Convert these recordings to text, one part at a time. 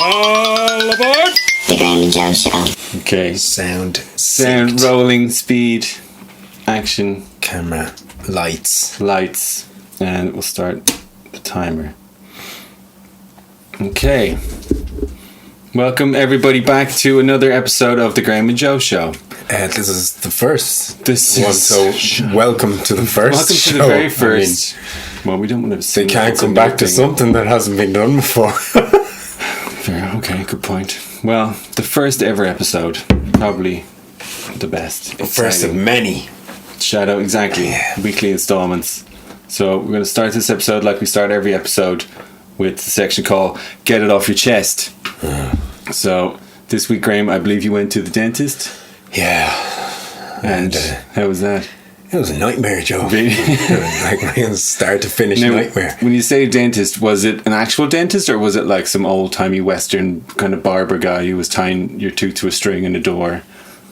All aboard! The Graeme and Joe Show. Okay. Sound Sound, rolling, speed, action, camera, lights. and we'll start the timer. Okay. Welcome everybody back to another episode of the Graeme and Joe Show. This is the first This one, is so welcome to the first. welcome to the show. very first. Well, we don't want to. They can't come back to something that hasn't been done before. Fair. Okay, good point. Well, the first ever episode, probably the best. First of Exciting. many. Shout out, exactly. Yeah. Weekly installments. So we're going to start this episode like we start every episode with the section called Get It Off Your Chest. So this week, Graeme, I believe you went to the dentist. Yeah. And how was that? It was a nightmare, Joe. Really? Like my start to finish Now, nightmare. when you say dentist, was it an actual dentist or was it like some old-timey Western kind of barber guy who was tying your tooth to a string in a door?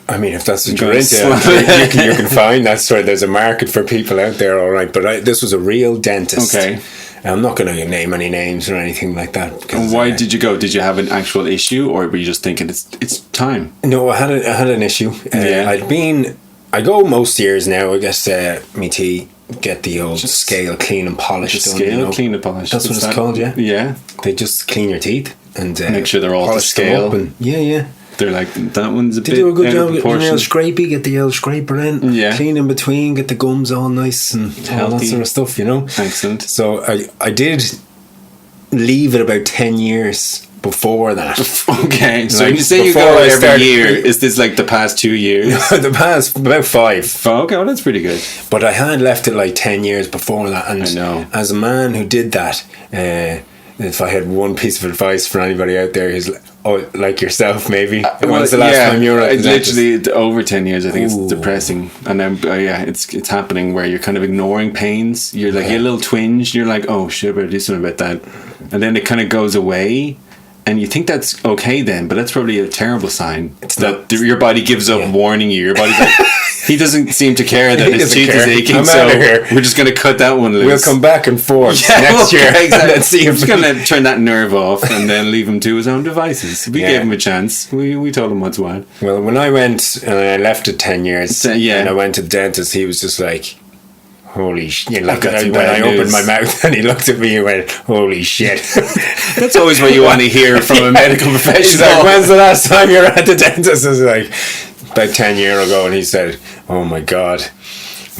I mean, if that's what Go you're into, slow. you can find that's where there's a market for people out there, all right. But this was a real dentist. Okay. I'm not going to name any names or anything like that. And why did you go? Did you have an actual issue or were you just thinking it's time? No, I had an issue. Yeah. I go most years now. I guess me tea get the old scale clean and polish Just done. scale, you know? clean and polish. That's what it's called, yeah. Yeah. They just clean your teeth and Make sure they're all to polish them scale. up and, yeah. They're like, that one's a They bit do a good out job of getting the nail proportion. scrapey, get the old scraper in, Yeah. clean in between, get the gums all nice and all that Healthy. sort of stuff, you know. Excellent. So I did leave it about 10 years before that. Okay, so Like, when you say you before go I every started- year, is this like the past 2 years? The past about 5. Oh, okay, well that's pretty good. But I had left it like 10 years before that. And I know. as a man who did that, if I had one piece of advice for anybody out there who's like yourself, maybe. When was the last time you were at the dentist? literally over 10 years. I think Ooh. it's depressing, and then it's happening where you're kind of ignoring pains. You're like, you get a little twinge. You're like, oh shit, I better do something about that, and then it kind of goes away. And you think that's okay then, but that's probably a terrible sign. It's that not. your body gives up warning you. Your body's like, he doesn't seem to care that He his doesn't teeth is care. aching, I'm so outta here. we're just going to cut that one loose. We'll come back and forth next year. Exactly. Let's see I'm if just going to turn that nerve off and then leave him to his own devices. We Yeah. gave him a chance. We told him what's what. Well, when I went and I left it 10 years, Yeah. and I went to the dentist, he was just like, holy shit. Like, got some when bad I opened news. my mouth and he looked at me and went, holy shit. That's always what you want to hear from a medical He's professional. like, when's the last time you were at the dentist? I was like, about 10 years ago. And he said, oh my God,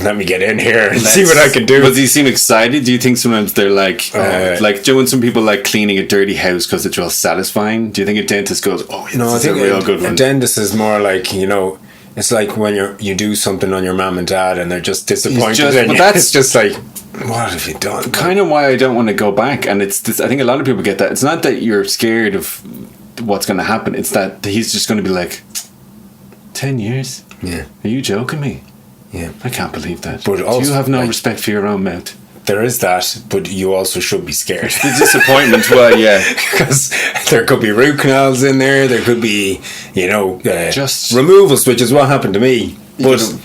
let me get in here and see what I can do. Does he seem excited? Do you think sometimes they're like, like, do you know when some people like cleaning a dirty house because it's real satisfying? Do you think a dentist goes, oh, No, I this is a think real good a one? dentist is more like, you know, it's like when you do something on your mum and dad and they're just disappointed in but you. that's- It's just like, what have you done? Kind of why I don't want to go back, and it's this, I think a lot of people get that. It's not that you're scared of what's going to happen, it's that he's just going to be like, 10 years? Yeah. Are you joking me? Yeah. I can't believe that. But Do also, you have no like- respect for your own mouth? There is that, but you also should be scared. The disappointment, well, yeah. Because there could be root canals in there, there could be, you know, Just- removals, which is what happened to me. But know-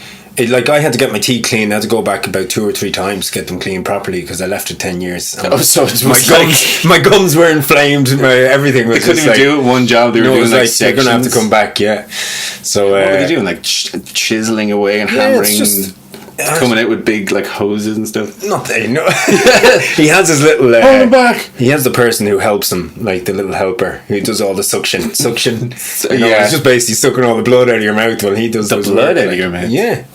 like I had to get my teeth cleaned. I had to go back about 2 or 3 times to get them cleaned properly because I left it 10 years. And Oh, so it my was gums, my gums were inflamed. Everything was They couldn't just even like, do it one job. They were no, it doing was like like they're gonna have to sections. come back. Yeah. So What were they doing? Like chiseling away and hammering, it's just coming out with big like hoses and stuff. nothing. No. He has his little. back. He has the person who helps him, like the little helper who does all the suction. You know, Yeah. it's just basically sucking all the blood out of your mouth while he does The his blood work, out of your mouth? Yeah.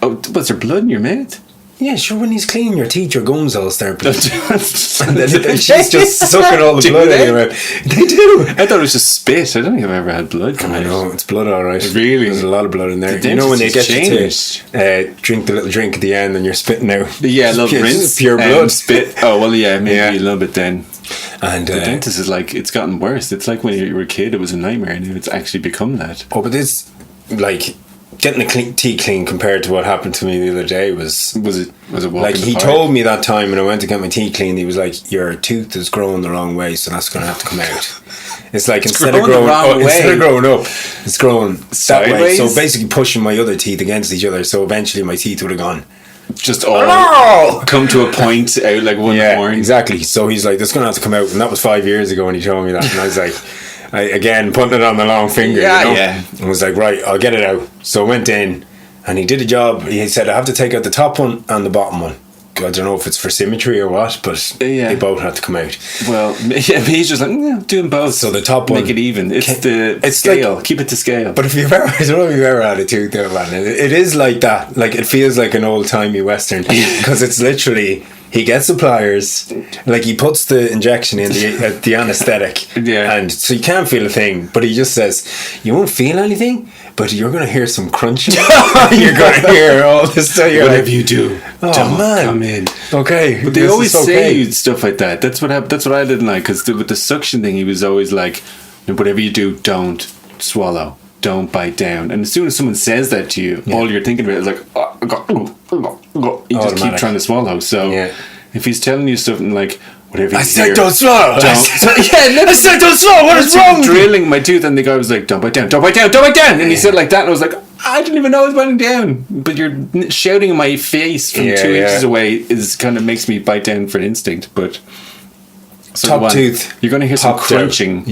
Oh, was there blood in your mouth? Yeah, sure. When he's cleaning your teeth, your gums all start bleeding. and And then she's just sucking all the Do blood out they? of your mouth. They do. I thought it was just spit. I don't think I've ever had blood come I out. know, it's blood alright. Really? There's a lot of blood in there. The You know when they dentist get has you to drink the little drink at the end and you're spitting out. Yeah, a little It's rinse. pure blood. Spit. Oh, well, yeah, maybe Yeah. a little bit then. And The dentist is like, it's gotten worse. It's like when you were a kid, it was a nightmare, and it's actually become that. but this, like, getting a teeth clean compared to what happened to me the other day was Was it walking like the he park? told me that time when I went to get my teeth cleaned, he was like, your tooth is growing the wrong way, so that's going to have to come out. It's like instead of growing the wrong instead way. of growing up, it's growing that way. Sideways? So basically pushing my other teeth against each other, so eventually my teeth would have gone just all come to a point out like one morning. Exactly. So he's like, "This is gonna have to come out," and that was 5 years ago when he told me that, and I was like, again putting it on the long finger. And was like, right, I'll get it out. So I went in, and he did a job. He said, I have to take out the top one and the bottom one. I don't know if it's for symmetry or what, but they both had to come out. Well, he's just like, doing both. So the top one, make it even. It's scale. Like, keep it to scale. But if you've ever, I don't know if you've ever had a tooth out, man. It is like that. Like, it feels like an old timey western because it's literally, he gets the pliers, like he puts the injection in the anesthetic, and so you can't feel a thing. But he just says, "You won't feel anything, but you're going to hear some crunching. You're going to hear all this stuff. Whatever you do, don't come in." Okay, but they always say stuff like that. That's what happened. That's what I didn't like, because with the suction thing, he was always like, "Whatever you do, don't swallow, don't bite down." And as soon as someone says that to you, all you're thinking about is like, you just keep trying to swallow. So if he's telling you something like, whatever you said, don't swallow. I said don't swallow. What is wrong? Drilling my tooth, and the guy was like, "Don't bite down, don't bite down, don't bite down." And he said like that, and I was like, I didn't even know I was biting down. But you're shouting in my face from 2 inches away is kind of makes me bite down for instinct. But so top tooth, you're going to hear some crunching.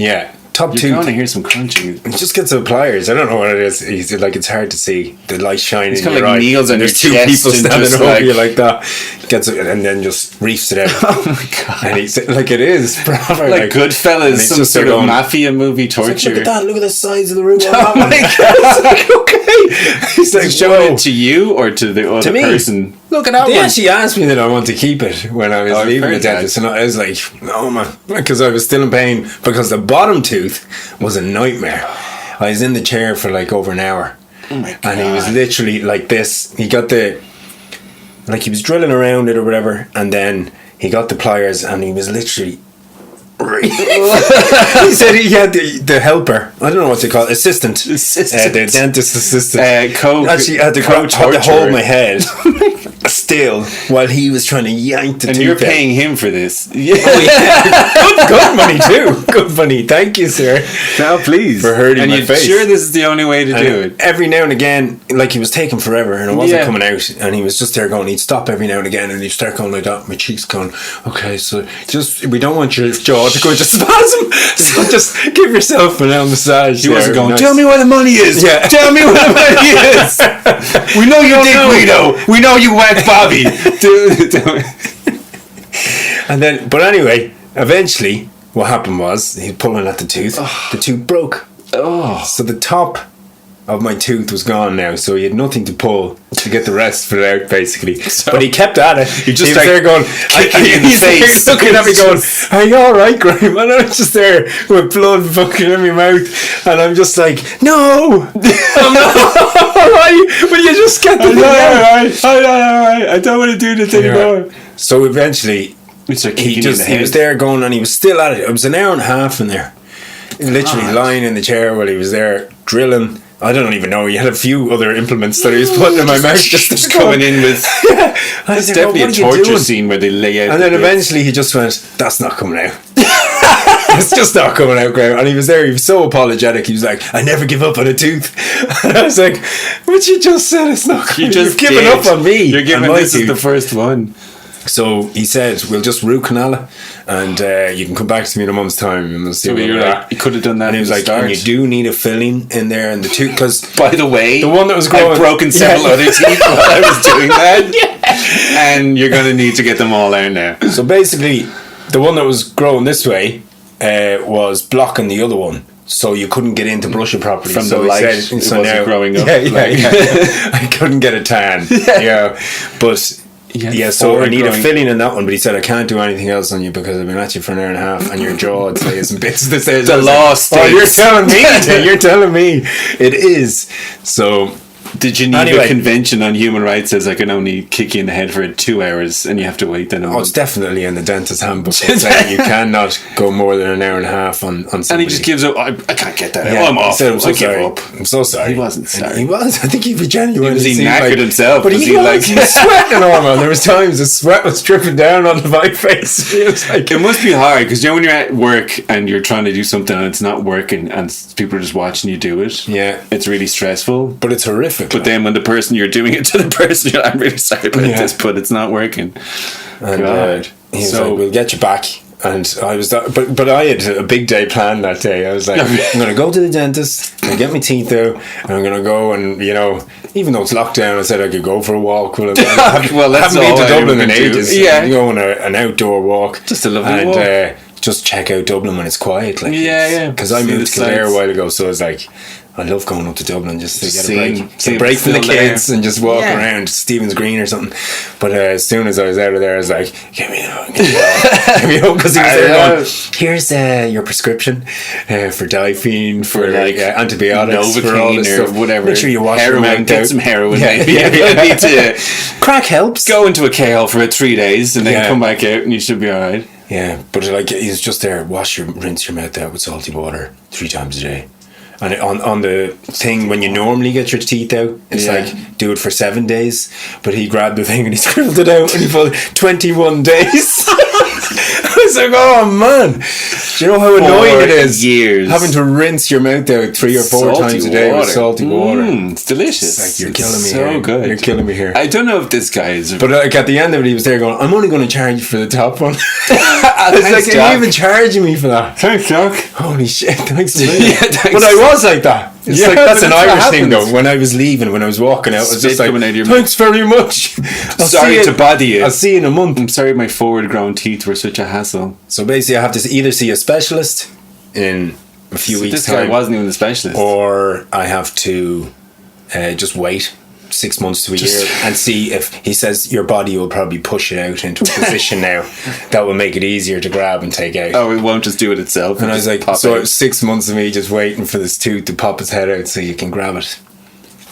Top You're tooth. going to hear some crunching. He just gets the pliers. I don't know what it is. He's like, it's hard to see. The light shining. It's kind of like kneels on your two chest people standing over like, you like that. Gets it and then just reefs it out. Oh my god! And he's like, it is proper like Goodfellas, some sort of mafia movie torture. Like, look at that! Look at the size of the room. Oh my god! Like, okay. He's like, showing it to you or to the other person. Look at that they one. actually asked me that I want to keep it when I was leaving the dentist, and I was like, no man, because I was still in pain because the bottom tooth was a nightmare. I was in the chair for like over an hour, and he was literally like this. He got he was drilling around it or whatever, and then he got the pliers, and he was literally. He said he had the helper. I don't know what they call it. Assistant. The dentist assistant. Actually, had to hold my head still while he was trying to yank the tooth. And you're paying him for this. Good money too. Good money. Thank you, sir. Now, please. For hurting my face. Sure, this is the only way to do it. Every now and again, like he was taking forever, and it wasn't coming out, and he was just there going. He'd stop every now and again, and he'd start going like that. My cheeks going. Okay, so we don't want your jaw to go into spasm, so just give yourself an L massage. He wasn't going, tell me where the money is. Tell me where the money is. We know you did Guido. We know you whacked Bobby. And then, but anyway, eventually what happened was he's pulling at the tooth. The tooth broke. So the top of my tooth was gone now, so he had nothing to pull to get the rest of it out, basically. But he kept at it. He was there going, he's there looking at me going, "Are you alright, Graeme?" And I was just there with blood fucking in my mouth, and I'm just like, "No, I'm not alright." But you just get the alright. I don't want to do this anymore. So eventually, he was there going, and he was still at it. It was an hour and a half in there, literally lying in the chair while he was there drilling. I don't even know. He had a few other implements that he was putting in my mouth, just coming in with. It's definitely a torture scene where they lay out. And then eventually he just went, "That's not coming out." It's just not coming out, Graeme. And he was there. He was so apologetic. He was like, "I never give up on a tooth." And I was like, "But you just said it's not coming. You've given up on me. You're giving this is the first one." So he said, "We'll just root canal it, and you can come back to me in a month's time, and we'll see." So you're like, you could have done that. And he was like, "And you do need a filling in there in the tooth, because by the way, the one that was growing, I've broken several other teeth while I was doing that, and you're going to need to get them all out now." So basically, the one that was growing this way was blocking the other one. So you couldn't get in to brush it properly from the light. It wasn't growing up. I couldn't get a tan. But. So I need a filling in that one, but he said I can't do anything else on you because I've been at you for an hour and a half, and your jaw is in bits. The law states. You're telling me. You're telling me it is. So did you need a convention on human rights says I can only kick you in the head for 2 hours and you have to wait then? It's definitely in the dentist handbook. Saying you cannot go more than an hour and a half on somebody. And he just gives up. I can't get that. I'm off. Said, I give up. I'm so sorry. He wasn't sorry. He was. I think he was genuine. Was he knackered himself? But he was sweating all man. There was times the sweat was dripping down onto my face. It must be hard because when you're at work and you're trying to do something and it's not working and people are just watching you do it. Yeah, it's really stressful. But it's horrific. But then when the person you're doing it to the person, you're like, I'm really sorry about this, but it's not working. And God. he was like, we'll get you back. And I was but I had a big day planned that day. I was like, I'm going to go to the dentist and get my teeth out, and I'm going to go and, you know, even though it's lockdown, I said I could go for a walk. Well, that's haven't been to Dublin in do. ages. Yeah. Go on an outdoor walk. Just a lovely walk. Just check out Dublin when it's quiet. Like, yeah. Because I moved to Clare a while ago, so I was like, I love going up to Dublin just to get a break from the kids and just walk around Stephen's Green or something. But as soon as I was out of there, I was like, get me home, because he was there going, here's your prescription for Diphene, for like antibiotics, for all this stuff. Whatever. Make sure you wash your mouth get out. some heroin. Yeah. You need to crack helps. Go into a K-hole for about 3 days and then come back out and you should be alright. Yeah, but like he's just there. Rinse your mouth out with salty water 3 times a day. And on the thing when you normally get your teeth out, it's like do it for 7 days. But he grabbed the thing and he scribbled it out and he put 21 days. I was like, oh man, do you know how annoying it is? Years having to rinse your mouth out 3 or 4 times a day with salty water. It's delicious. It's like, you're killing me. So here. good. You're killing me here. I don't know if this guy is, but like at the end of it, he was there going, "I'm only going to charge you for the top one." It's like, Doc. are you even charging me for that? Thanks, Doc. Holy shit! Thanks. Thanks. But I was like that. It's like that's an Irish thing though. When I was leaving, when I was walking out, I was just like, "Thanks very much. Sorry to bother you. I'll see you in a month." I'm sorry, my forward-grown teeth were such a hassle. So basically, I have to either see a specialist in a few weeks' this time. Guy wasn't even the specialist, or I have to just wait 6 months to a year and see if he says your body will probably push it out into a position now that will make it easier to grab and take out. Oh, it won't just do it itself. And I was like, so it was 6 months of me just waiting for this tooth to pop its head out so you can grab it.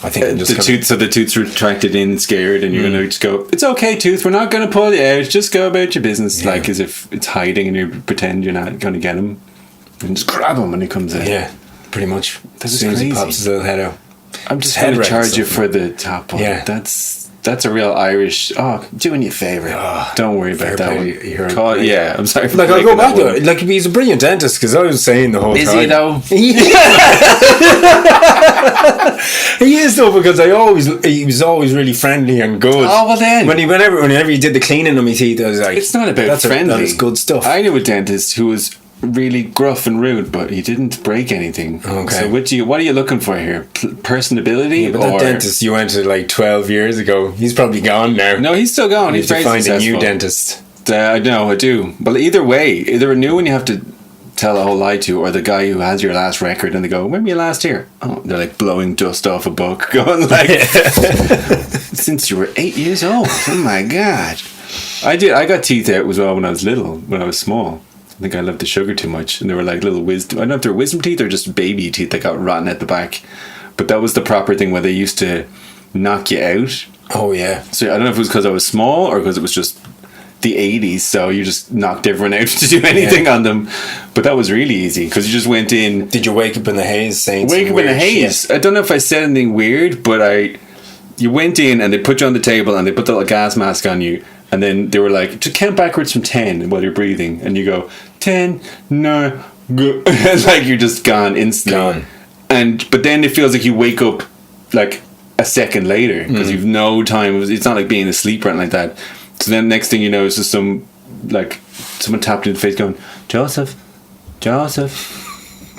I think the tooth's retracted in, scared, and you're gonna just go, it's okay, tooth, we're not gonna pull you out, just go about your business, like as if it's hiding and you pretend you're not gonna get him and just grab him when he comes out. Yeah, pretty much. That's as soon crazy. as he pops his little head out. I'm just going to charge you for the top one. Yeah. That's a real Irish. Oh, doing you a favour. Don't worry about that one. Yeah, I'm sorry. Like I'll go back to it. Like he's a brilliant dentist because I was saying the whole time. Is he though? He is though because he was always really friendly and good. Oh well then. Whenever he did the cleaning on my teeth, I was like, it's not about friendly. That's good stuff. I knew a dentist who was really gruff and rude, but he didn't break anything. Okay. So what are you looking for here? Personability? Yeah, but that dentist you went to like 12 years ago, he's probably gone now. No, he's still gone. He's very find successful. a new dentist. I know, I do. But either way, either a new one you have to tell a whole lie to, or the guy who has your last record and they go, when were you last here? Oh, they're like blowing dust off a book, going like, since you were 8 years old. Oh my god. I got teeth out as well when I was little, when I was small. I think I loved the sugar too much, and they were like little wisdom. I don't know if they're wisdom teeth or just baby teeth that got rotten at the back. But that was the proper thing where they used to knock you out. Oh yeah. So I don't know if it was because I was small or because it was just the 80s, so you just knocked everyone out to do anything on them. But that was really easy because you just went in. Did you wake up in the haze saying wake up in the haze? Shit? I don't know if I said anything weird, but you went in and they put you on the table and they put the little gas mask on you. And then they were like, just count backwards from 10 while you're breathing. And you go, 10, 9, go. Like you're just gone instantly. But then it feels like you wake up like a second later because you've no time. It's not like being asleep or anything like that. So then next thing you know, it's just someone tapped you in the face going, Joseph.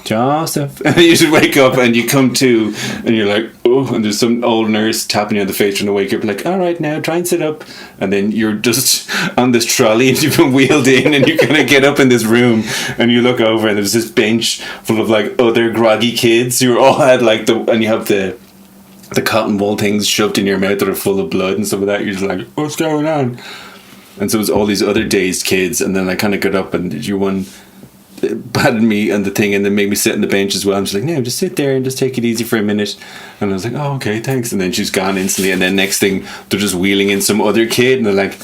And you should wake up and you come to and you're like, oh, and there's some old nurse tapping you on the face trying to wake you up, like, all right, now try and sit up. And then you're just on this trolley and you've been wheeled in and you're gonna get up in this room and you look over and there's this bench full of like other groggy kids who all had like and you have the cotton wool things shoved in your mouth that are full of blood and stuff like that. You're just like, what's going on? And so it was all these other dazed kids, and then I kind of got up and you one patted me on the thing and then made me sit on the bench as well. I'm just like, no, just sit there and just take it easy for a minute. And I was like, oh, okay, thanks. And then she's gone instantly, and then next thing they're just wheeling in some other kid and they're like,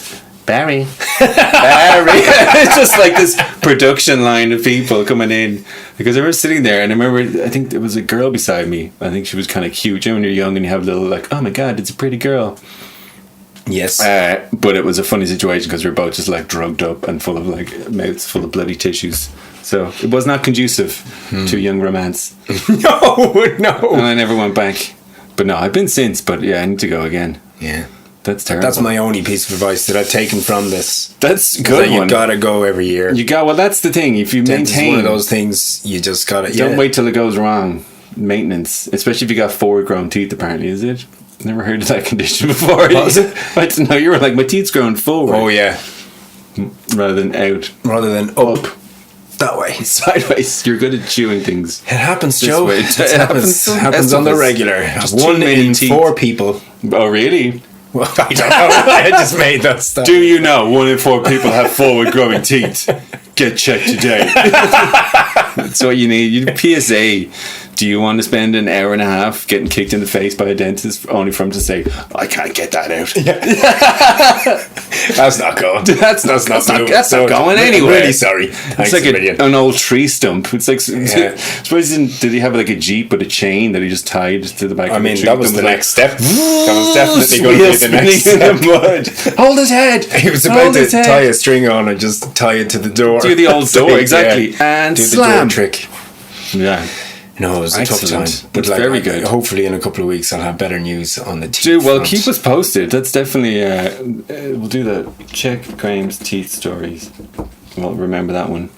Barry. It's just like this production line of people coming in, because I was sitting there and I remember, I think there was a girl beside me. I think she was kind of cute. You know, when you're young and you have a little like, oh my god, it's a pretty girl. Yes. But it was a funny situation because we were both just like drugged up and full of like mouths full of bloody tissues. So it was not conducive to young romance. No. And I never went back. But no, I've been since. But yeah, I need to go again. Yeah. That's terrible. That's my only piece of advice that I've taken from this. That's a Is good that one. You gotta go every year. Well, that's the thing. If you Dentist is maintain one of those things you just gotta. Don't wait till it goes wrong. Maintenance, especially if you got forward grown teeth. Apparently, is it? Never heard of that condition before. Was it? I didn't know. You were like, my teeth's growing forward. Oh yeah. Rather than out. Rather than up. That way. Sideways. You're good at chewing things. It happens, This Joe. way. It happens on the regular. Just too One many in teeth. 4 people. Oh, really? Well, I don't know. I just made that stuff. Do you know 1 in 4 people have forward growing teeth? Get checked today. That's what you need. You PSA. Do you want to spend an hour and a half getting kicked in the face by a dentist only for him to say, I can't get that out? That's not going. That's not going I'm anywhere. really sorry. Thanks It's like a million. an old tree stump. It's like, Yeah. suppose did he have like a Jeep with a chain that he just tied to the back I of mean, the tree? that was and the like, next step. That was definitely going to be the next spinning step. in the mud. Hold his head. He was about to tie a string on and just tie it to the door. Do the old So, door, exactly. And do slam. the door trick. Yeah. No, it was a tough Excellent. time. But It's very good. Hopefully in a couple of weeks I'll have better news on the teeth. Dude, well, front. keep us posted. That's definitely we'll do the check Graeme's teeth stories. Well, remember that one.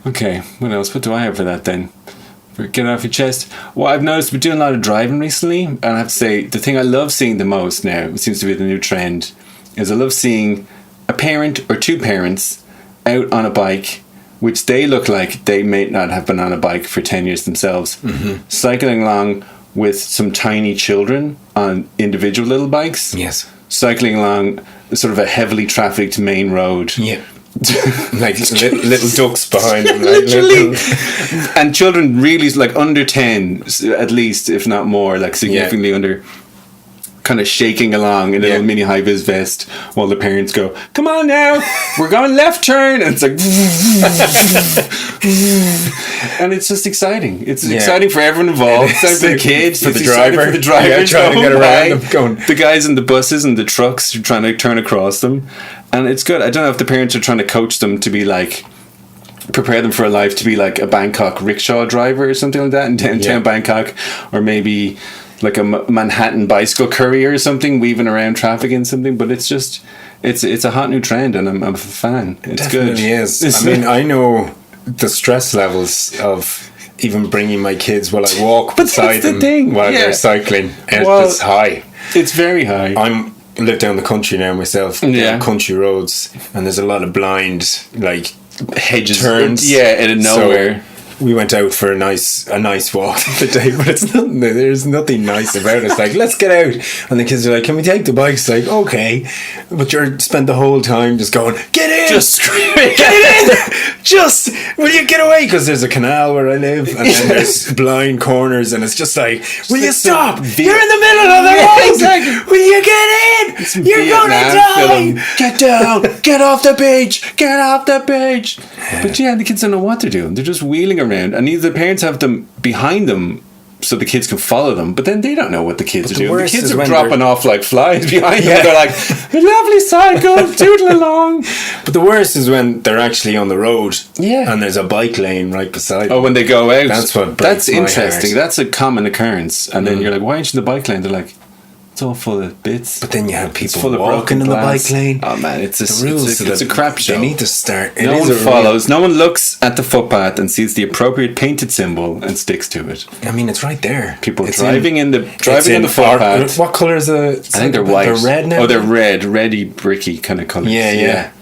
Okay, what else? What do I have for that then? Get it off your chest. Well, I've noticed we're doing a lot of driving recently, and I have to say the thing I love seeing the most now, it seems to be the new trend, is I love seeing a parent or 2 parents out on a bike, which they look like they may not have been on a bike for 10 years themselves, cycling along with some tiny children on individual little bikes. Yes. Cycling along sort of a heavily trafficked main road. Yeah. Like little ducks behind them. Like Literally. And children really like under 10, at least, if not more, like significantly under, kind of shaking along in a little mini high vis vest while the parents go, come on now, we're going left turn, and it's like and it's just exciting. It's exciting for everyone involved. It's exciting for the kids, for the it's exciting driver, for the drivers trying to get around them, going. the guys in the buses and the trucks who are trying to turn across them. And it's good. I don't know if the parents are trying to coach them to be like, prepare them for a life to be like a Bangkok rickshaw driver or something like that in downtown Bangkok, or maybe like a Manhattan bicycle courier or something, weaving around traffic and something. But it's just, it's a hot new trend, and I'm a fan. It's Definitely good. is. I mean, I know the stress levels of even bringing my kids while I walk beside them while they're cycling. It's high. It's very high. I live down the country now myself. Down country roads, and there's a lot of blind like hedges, turns. out of nowhere. So we went out for a nice walk the other day, but it's nothing. There's nothing nice about it. It's like, let's get out, and the kids are like, "Can we take the bikes?" Like, okay, but you're spent the whole time just going, "Get in!" Just screaming. Get in! Just will you get away? Because there's a canal where I live, and then there's blind corners, and it's just like, will you stop? You're in the middle of the road. Exactly. Will you get in? You're gonna die. Get down. Get off the beach. Get off the beach. But the kids don't know what they're doing. They're just wheeling around, and either the parents have them behind them so the kids can follow them, but then they don't know what the kids are doing. The kids are dropping off like flies behind them. They're like, lovely cycle, toodle along. But the worst is when they're actually on the road, and there's a bike lane right beside them. Oh, when they go out. That's interesting. heart. That's a common occurrence. And then you're like, why aren't you in the bike lane? They're like, it's all full of bits. But then you have people full of walking in the bike lane. Oh man, it's the rules. It's a crap show. They need to start. No one follows. No one looks at the footpath and sees the appropriate painted symbol and sticks to it. I mean, it's right there. People driving in the footpath. What colour is the? I think they're white. They're red now. Oh, they're red, reddy, bricky kind of colours. Yeah.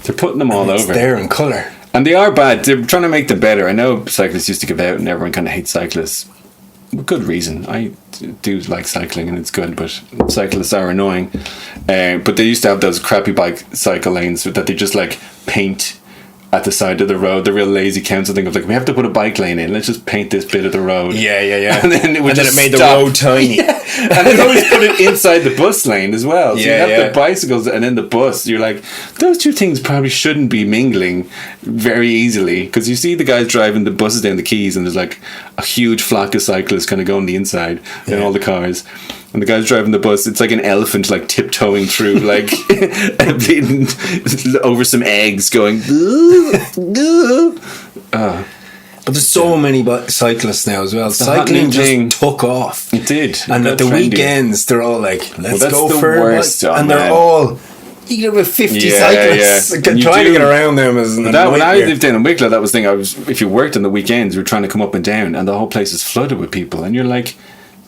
They're putting them all it's over. there in colour. And they are bad. They're trying to make them better. I know cyclists used to give out, and everyone kind of hates cyclists. With good reason. I do like cycling, and it's good, but cyclists are annoying. But they used to have those crappy cycle lanes that they just like paint at the side of the road. The real lazy council thing of like, we have to put a bike lane in. Let's just paint this bit of the road. Yeah. And then it made the road tiny. And they'd always put it inside the bus lane as well. So you have the bicycles and then the bus. You're like, those two things probably shouldn't be mingling very easily, because you see the guys driving the buses down the quays, and there's like a huge flock of cyclists kind of going the inside in all the cars. And the guys driving the bus, it's like an elephant like tiptoeing through like over some eggs going. But there's so many cyclists now as well. the hot Cycling new thing. just took off. It did. And It at the got trendy. weekends, they're all like, let's that's go the for worst, it. oh, And man. they're all, you get about 50 Yeah, cyclists. yeah. Like, And you trying to do- get around them is When I lived down in Wicklow, that was the thing. If you worked on the weekends, you were trying to come up and down, and the whole place is flooded with people, and you're like,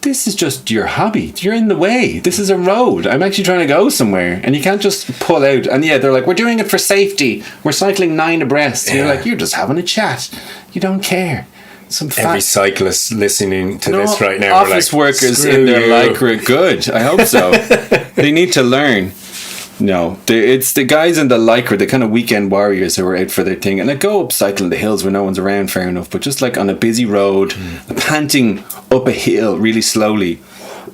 this is just your hobby. You're in the way. This is a road. I'm actually trying to go somewhere, and you can't just pull out. And yeah, they're like, we're doing it for safety. We're cycling 9 abreast. And you're like, you're just having a chat. You don't care. Every cyclist listening to this right now, office are like, workers "Screw in their you." lycra good. I hope so. They need to learn. No, it's the guys in the lycra, the kind of weekend warriors who are out for their thing, and they go up cycling the hills where no one's around, fair enough, but just like on a busy road, panting up a hill really slowly,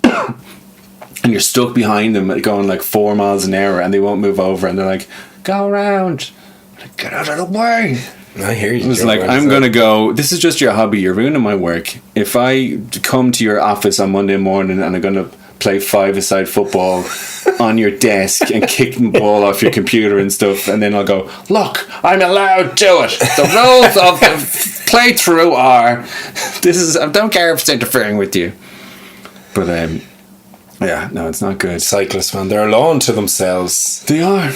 and you're stuck behind them going like 4 miles an hour, and they won't move over, and they're like, go around, like, get out of the way. I hear you. It was like, I'm going to go, this is just your hobby, you're ruining my work. If I come to your office on Monday morning and I'm going to play 5-a-side football on your desk and kick the ball off your computer and stuff, and then I'll go, look, I'm allowed to it. The rules of the playthrough are, I don't care if it's interfering with you. But, yeah, no, it's not good. Cyclists, man, they're alone to themselves. They are.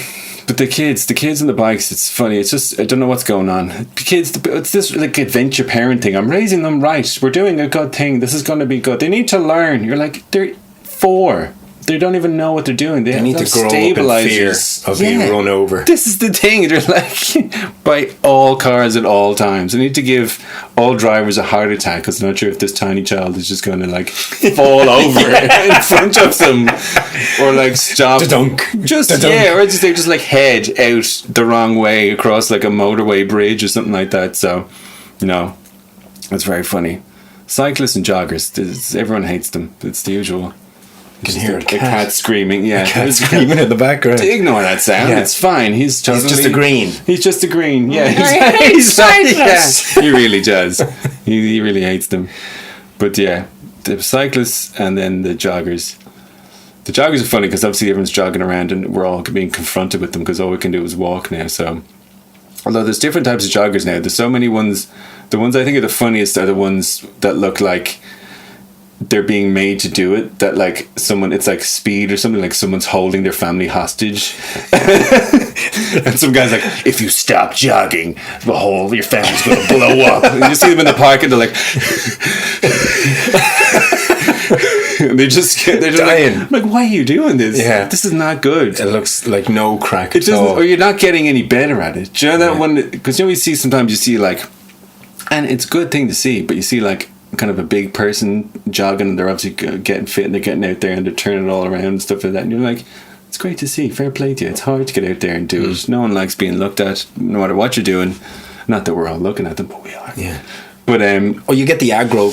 But the kids and the bikes, it's funny. It's just, I don't know what's going on. The kids, it's this like adventure parenting. I'm raising them right. We're doing a good thing. This is going to be good. They need to learn. You're like, they're 4. They don't even know what they're doing. They need to grow up in fear of being run over. This is the thing. They're like, by all cars at all times. They need to give all drivers a heart attack because I'm not sure if this tiny child is just going to like fall over in front of them or like stop. Da-dunk. Just Da-dunk. yeah, or just they just like head out the wrong way across like a motorway bridge or something like that. So, no, it's very funny. Cyclists and joggers, everyone hates them. It's the usual. You can hear a cat screaming. Yeah, A cat screaming in the background. Ignore that sound. Yeah. It's fine. He's just a green. He's just a green. Yeah, He's cyclists. yeah, he really does. He really hates them. But yeah, the cyclists and then the joggers. The joggers are funny because obviously everyone's jogging around and we're all being confronted with them because all we can do is walk now. So, although there's different types of joggers now, there's so many ones. The ones I think are the funniest are the ones that look like they're being made to do it, that like someone, it's like Speed or something, like someone's holding their family hostage and some guy's like, if you stop jogging your family's gonna blow up. And you see them in the park and they're like and they're just dying. like, why are you doing this? Yeah, this is not good. It looks like no crack It at all. doesn't, or you're not getting any better at it. Do you know that one? Because you see sometimes you see like, and it's a good thing to see, but you see like kind of a big person jogging and they're obviously getting fit and they're getting out there and they're turning it all around and stuff like that, and you're like, it's great to see, fair play to you. It's hard to get out there and do it. No one likes being looked at no matter what you're doing. Not that we're all looking at them, but we are. Yeah. But you get the aggro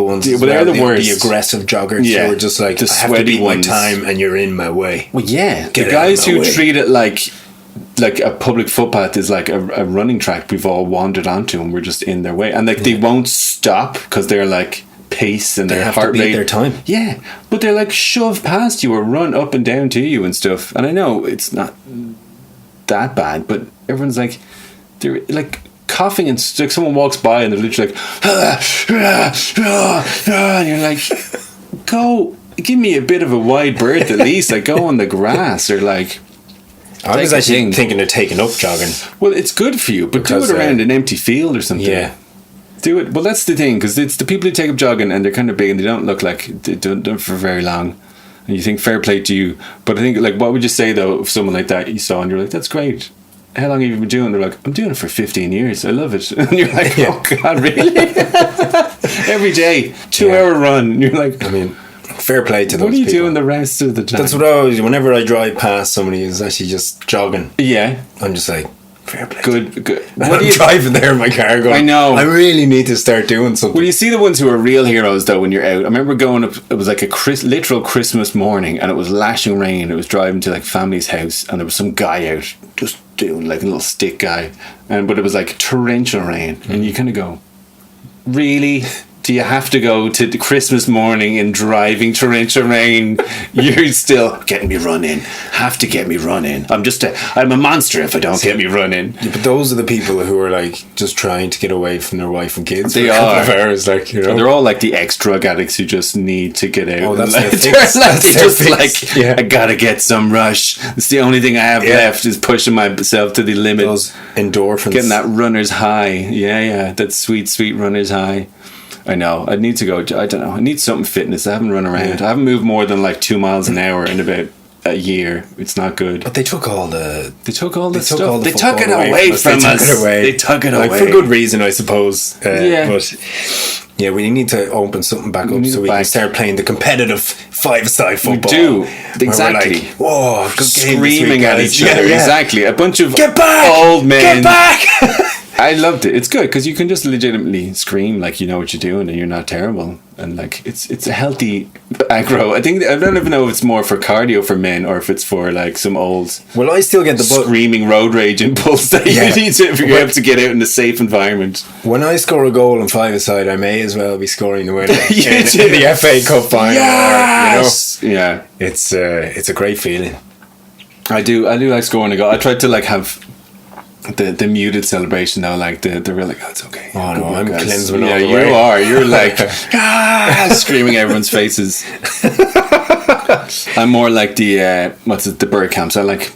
ones. But they're the worst. The aggressive joggers. Yeah. Who are just like, The I have to sweaty beat ones. my time and you're in my way. well, yeah, Get the out of guys my who way. treat it like a public footpath is like a running track we've all wandered onto and we're just in their way, and like they won't stop because they're like pace and They their have heart to beat rate. their time. Yeah, but they're like shove past you or run up and down to you and stuff. And I know it's not that bad, but everyone's like, they're like coughing and like someone walks by and they're literally like, and you're like, go give me a bit of a wide berth at least. Like go on the grass or like. I was take a actually thing. thinking of taking up jogging. Well, it's good for you, but Because, do it around an empty field or something. Yeah. Do it. Well, that's the thing, because it's the people who take up jogging and they're kind of big and they don't look like they don't do it for very long. And you think fair play to you, but I think like what would you say though if someone like that you saw and you're like, that's great. How long have you been doing? They're like, I'm doing it for 15 years. I love it. And you're like, oh God, really? Every day, 2-hour run. And you're like, I mean, fair play to those what are you people. doing the rest of the time? That's what I always, whenever I drive past somebody who's actually just jogging, Yeah. I'm just like, fair play. Good. And What I'm do you driving there in my car going, I know. I really need to start doing something. Well, you see the ones who are real heroes though when you're out. I remember going up, it was like a literal Christmas morning and it was lashing rain. It was driving to like family's house and there was some guy out just doing like a little stick guy, but it was like torrential rain and you kind of go, really? do you have to go to the Christmas morning in driving torrential rain? You're still getting me running. Have to get me running. I'm a monster if I don't get me running. Yeah, but those are the people who are like just trying to get away from their wife and kids. They for a couple are. of hours, like, you know. They're all like the ex-drug addicts who just need to get out. Oh, that's like, their fix. they're like, That's their just fix. like, Yeah. I gotta get some rush. It's the only thing I have left is pushing myself to the limit. Those endorphins. Getting that runner's high. Yeah. That sweet, sweet runner's high. I know. I need to go. I don't know. I need something fitness. I haven't run around. I haven't moved more than like 2 miles an hour in about a year. It's not good. But they took all the... They took all the stuff. all the They took it football away from us. They took it away. Like, for good reason, I suppose. Yeah. But yeah, we need to open something back up so we can start playing the competitive five-a-side football. We do. Where Exactly. we're like, whoa, good game this Screaming week, at guys. each other. Yeah. Exactly. A bunch of Get back! old men. Get back! I loved it. It's good because you can just legitimately scream like you know what you're doing and you're not terrible. And like it's a healthy aggro. I don't even know if it's more for cardio for men or if it's for like some old Well, I still get the screaming road rage impulse that you need to figure out to get out in a safe environment. When I score a goal in five-a-side, I may as well be scoring the winner in do. the FA Cup final. Yes! You know? Yeah. It's a great feeling. I do like scoring a goal. I tried to like have the muted celebration now, like the real like, oh, it's okay. Oh Good no, work, I'm guys. cleansing all Yeah, the you way. are. You're like screaming at everyone's faces. I'm more like the the bird camps. I like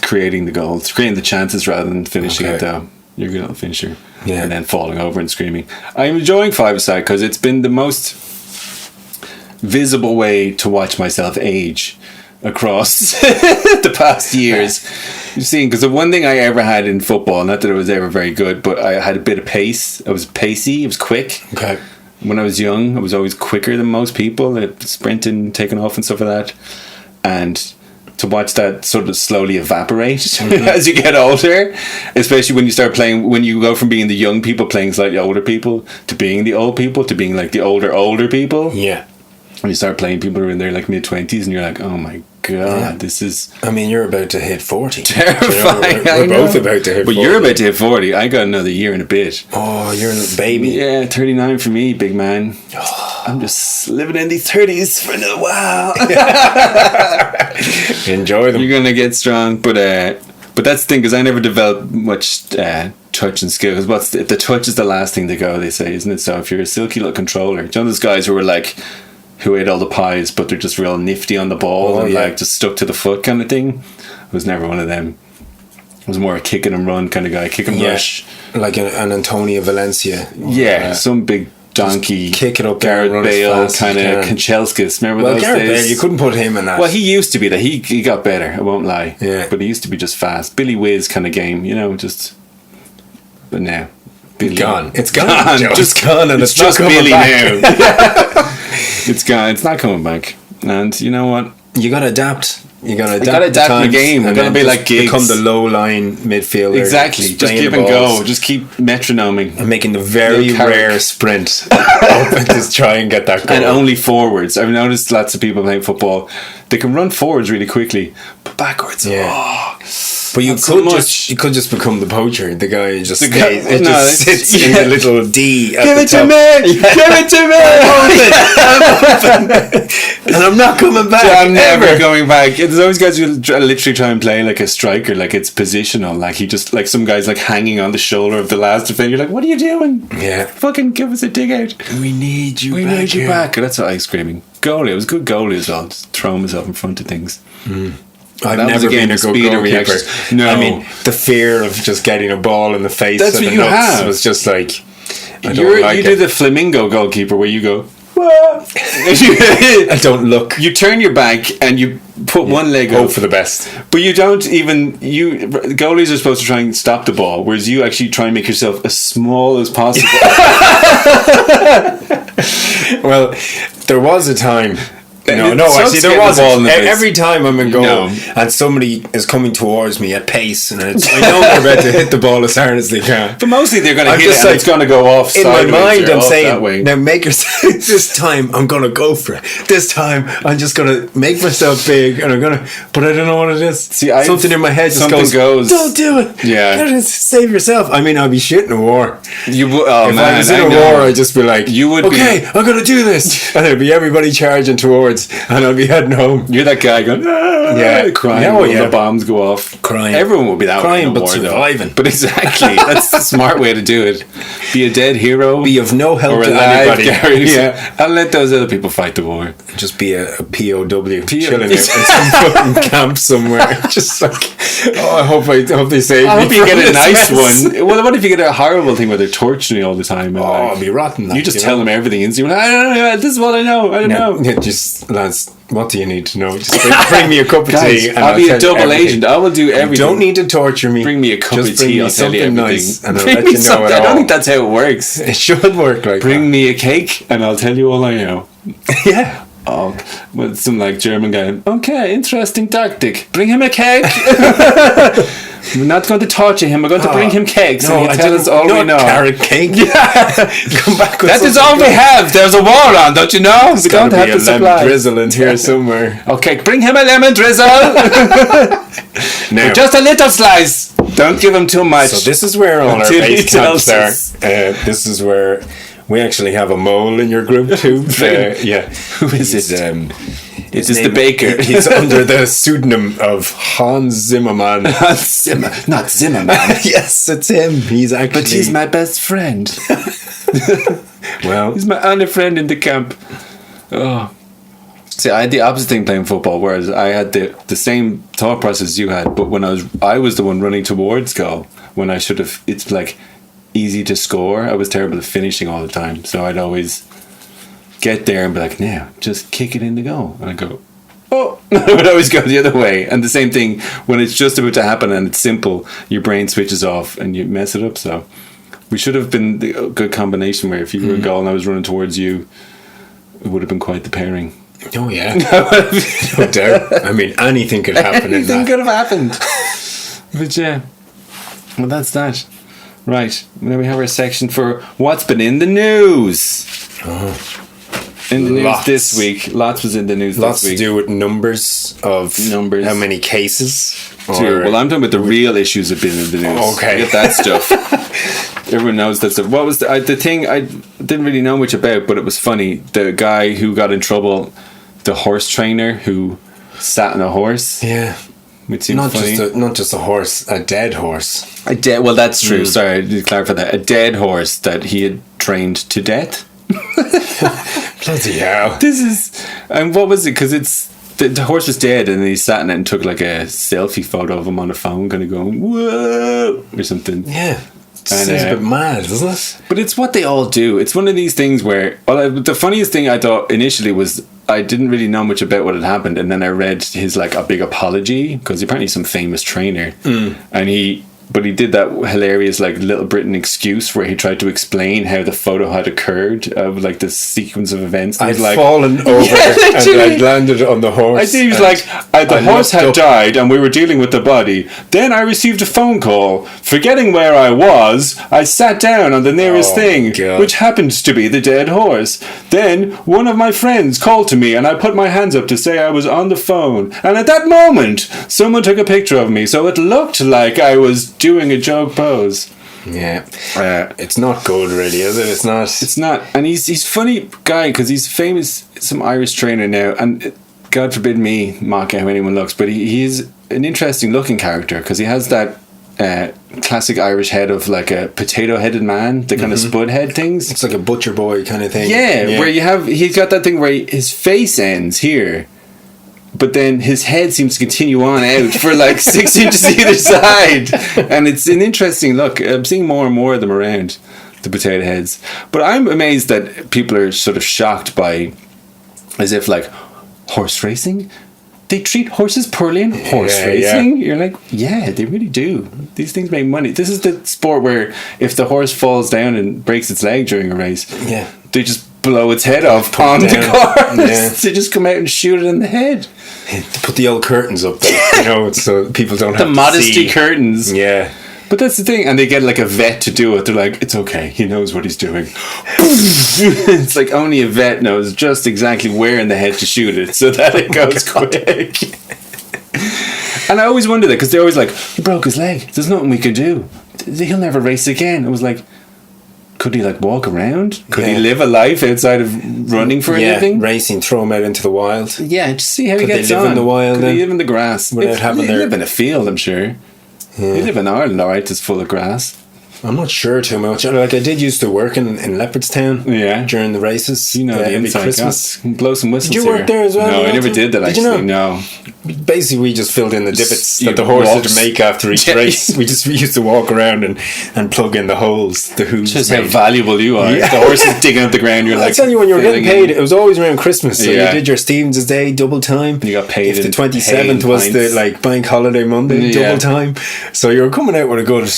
creating the goals, creating the chances rather than finishing it down. You're a good little finisher. Yeah. And then falling over and screaming. I'm enjoying five-a-side because it's been the most visible way to watch myself age across the past years. You've seen, because the one thing I ever had in football, not that it was ever very good, but I had a bit of pace. I was pacey. It was quick. Okay. When I was young, I was always quicker than most people, sprinting, taking off and stuff like that. And to watch that sort of slowly evaporate as you get older, especially when you start playing, when you go from being the young people playing slightly older people to being the old people to being like the older people. Yeah. When you start playing people who are in their like mid-20s and you're like, oh my God, this is... I mean, you're about to hit 40. terrifying. You know, we're both about to hit 40. But you're about to hit 40. I got another year and a bit. Oh, you're a little baby. Yeah, 39 for me, big man. I'm just living in the 30s for a little while. Enjoy them. You're gonna get strong, but that's the thing, because I never developed much touch and skill. Because the touch is the last thing to go, they say, isn't it? So if you're a silky little controller, do you know those guys who were like, who ate all the pies, but they're just real nifty on the ball and like just stuck to the foot kind of thing? I was never one of them. I was more a kick and run kind of guy, kick and rush, like an Antonio Valencia. Some big donkey, kick it up Gareth there, Bale kind of Kanchelskis. Remember those Gareth days? Bale, you couldn't put him in that. Well, he used to be that. He got better, I won't lie. Yeah. But he used to be just fast. Billy Wiz kind of game, just... But now... Billy, gone. It's gone. Joe. Just gone, and it's it's not just coming Billy back. now. It's gone. It's not coming back. And you know what? You got to adapt. You got to adapt the game. I'm going to be like Giggs. Become the low line midfielder. Exactly. Just give and go. Just keep metronoming. And making the very rare sprint up and just try and get that goal. And only forwards. I've noticed lots of people playing football, they can run forwards really quickly, but backwards, but you could just become the poacher. The guy who just stays, sits in the little D at Give the it top. to me! Give it to me! And I'm not coming back. I'm never going back. There's always guys who literally try and play like a striker, like it's positional. Like he just, like some guy's like hanging on the shoulder of the last defender. You're like, what are you doing? Yeah. Fucking give us a dig out. We need you We back. need you back. That's what I was screaming. Goalie. It was a good goalie as well. Just throwing myself in front of things. I've That was never a game been a of good speed and goalkeeper. reactions. No. I mean, the fear of just getting a ball in the face That's and what the you nuts have. was just like, I don't You like do it. the flamingo goalkeeper where you go, I don't look. you turn your back and you put one leg Hope up for the best. but you don't even goalies are supposed to try and stop the ball, whereas you actually try and make yourself as small as possible. Well, there was a time No, It sucks actually there getting the wasn't. ball in the face. Every time I'm in goal No. and somebody is coming towards me at pace, and I know they're about to hit the ball as hard as they can. But mostly they're going to I'm hit just it and like, it's going to go off in my sideways mind, or I'm off that saying, way. now make yourself. This time I'm gonna go for it. This time I'm just gonna make myself big, and I'm gonna. But I don't know what it is. See, something in my head just something goes. Don't do it. Yeah. You gotta save yourself. I mean, I'd be shit in a war. You would, oh If man, I was in I a know. war, I'd just be like, You would okay, I'm gonna do this, and there'd be everybody charging towards, and I'll be heading home. You're that guy going, Yeah. crying Yeah, oh, when yeah. the bombs go off. Crying. Everyone will be that way in Crying, a but war, surviving. though. But exactly, that's the smart way to do it. Be a dead hero. Be of no help or to alive, anybody. Gary. Yeah. And let those other people fight the war. Just be a POW chilling out in some fucking camp somewhere. Just like, oh, I hope they save me. I hope you from get a this nice mess. one. Well, what if you get a horrible thing where they're torturing you all the time? And Oh, I'll be rotten. you just tell them everything, and you're like, I don't know. This is what I know. I don't know. Yeah, just lads, what do you need to know? Just bring me a cup of Guys, tea. And I'll be a tell you double everything. agent. I will do everything. You don't need to torture me. Bring me a cup Just of bring tea. me I'll tell you something everything. nice, and I'll Bring let me you know something. it I don't all. think that's how it works. It should work like Bring me a cake, and I'll tell you all I know. that. Yeah. Oh, with some like German guy. Okay, interesting tactic. Bring him a cake. We're not going to torture him. We're going to bring him cakes, and he'll tell us all we know. Carrot cake. Come back with That is something all we good. have. There's a war on, don't you know? We Gotta don't have be the a lemon supply. drizzle in here somewhere. Okay, bring him a lemon drizzle. Now, Just a little slice. Don't give him too much. so this is where all our Until he base camps tells are. us. This is where we actually have a mole in your group too. Yeah. Who is He's, it? his Is the name- baker? He's under the pseudonym of Hans Zimmerman. Not Zimmerman. Yes, it's him. He's actually. But he's my best friend. well. He's my only friend in the camp. Oh. See, I had the opposite thing playing football, whereas I had the same thought process you had, but when I was the one running towards goal when I should have. It's like easy to score. I was terrible at finishing all the time, so I'd always get there and be like, "Now, just kick it in the goal," and I go, "Oh!" I would always go the other way. And the same thing when it's just about to happen and it's simple, your brain switches off and you mess it up. So we should have been the good combination where if you were in goal and I was running towards you, it would have been quite the pairing. Oh yeah. No doubt. I mean, anything could happen in Anything that. could have happened. But yeah, well, that's that. Right, now we have our section for what's been in the news. In the news Lots. this week. Lots was in the news Lots this to week. do with numbers of Numbers. how many cases. Too. Well, I'm talking about the real issues have been in the news. Okay. Forget that stuff. Everyone knows that stuff. What was the thing I didn't really know much about, but it was funny. The guy who got in trouble, the horse trainer who sat on a horse. Yeah. Which seemed Not funny. not just a horse, a dead horse. A dead. Well, that's true. Sorry, I did clarify that. A dead horse that he had trained to death. Bloody hell. This is. And what was it? Because it's. The horse was dead, and he sat in it and took like a selfie photo of him on the phone, kind of going, whoa, or something. Yeah. It And, seems a bit mad, doesn't it? But it's what they all do. It's one of these things where, well, the funniest thing I thought initially was I didn't really know much about what had happened, and then I read his like a big apology because apparently he's some famous trainer, and he did that hilarious like Little Britain excuse where he tried to explain how the photo had occurred of like this sequence of events. And I'd he's like, fallen over and literally. I'd landed on the horse. I think he was and like, the I horse looked had up. died and we were dealing with the body. Then I received a phone call. Forgetting where I was, I sat down on the nearest Oh, thing, God. which happened to be the dead horse. Then one of my friends called to me and I put my hands up to say I was on the phone. And at that moment, someone took a picture of me, so it looked like I was doing a joke pose. Yeah. It's not good, really, is it? It's not. It's not, and he's funny guy because he's famous, some Irish trainer now, and God forbid me mock how anyone looks, but he's an interesting looking character because he has that classic Irish head of like a potato headed man, the kind of spud head things. It's like a butcher boy kind of thing. Yeah, where he's got that thing where his face ends here, but then his head seems to continue on out for like 6 inches either side, and it's an interesting look. I'm seeing more and more of them around, the potato heads. But I'm amazed that people are sort of shocked by, as if like, horse racing? They treat horses poorly in horse racing? Yeah. You're like, yeah, they really do. These things make money. This is the sport where if the horse falls down and breaks its leg during a race, Yeah. they just blow its head off on the down. course. Yeah. They just come out and shoot it in the head. Put the old curtains up there, you know, so people don't have The to modesty see. curtains. Yeah. But that's the thing, and they get like a vet to do it. They're like, it's okay, he knows what he's doing. It's like only a vet knows just exactly where in the head to shoot it so that it goes quick. And I always wonder that, because they're always like, he broke his leg, there's nothing we can do, he'll never race again. I was like, could he like walk around? Could he live a life outside of running for anything? Racing, throw him out into the wild. Yeah, just see how he Could they gets live on. in the wild Could then? they live in the grass? Without having they their- live in a field, I'm sure. They live in Ireland, alright, it's full of grass. I'm not sure too much. Like, I did used to work in Leopardstown. Yeah. During the races. You know the every inside. Christmas. God, blow some whistles. Did you work here. there as well? No, You I know, never did that. did you Actually, know? no. Basically, we just filled in the divots You that the horse had walked. to make after each Yeah. race. We used to walk around and plug in the holes, the hooves. Just how made. valuable you are. Yeah. The horse is digging out the ground. You're I like, tell you, when you were getting filling paid, in. it was always around Christmas. So Yeah. you did your Stevens' Day double time. You got paid If the in 27th was the pints. like bank holiday Monday Yeah. double time. So you were coming out with a good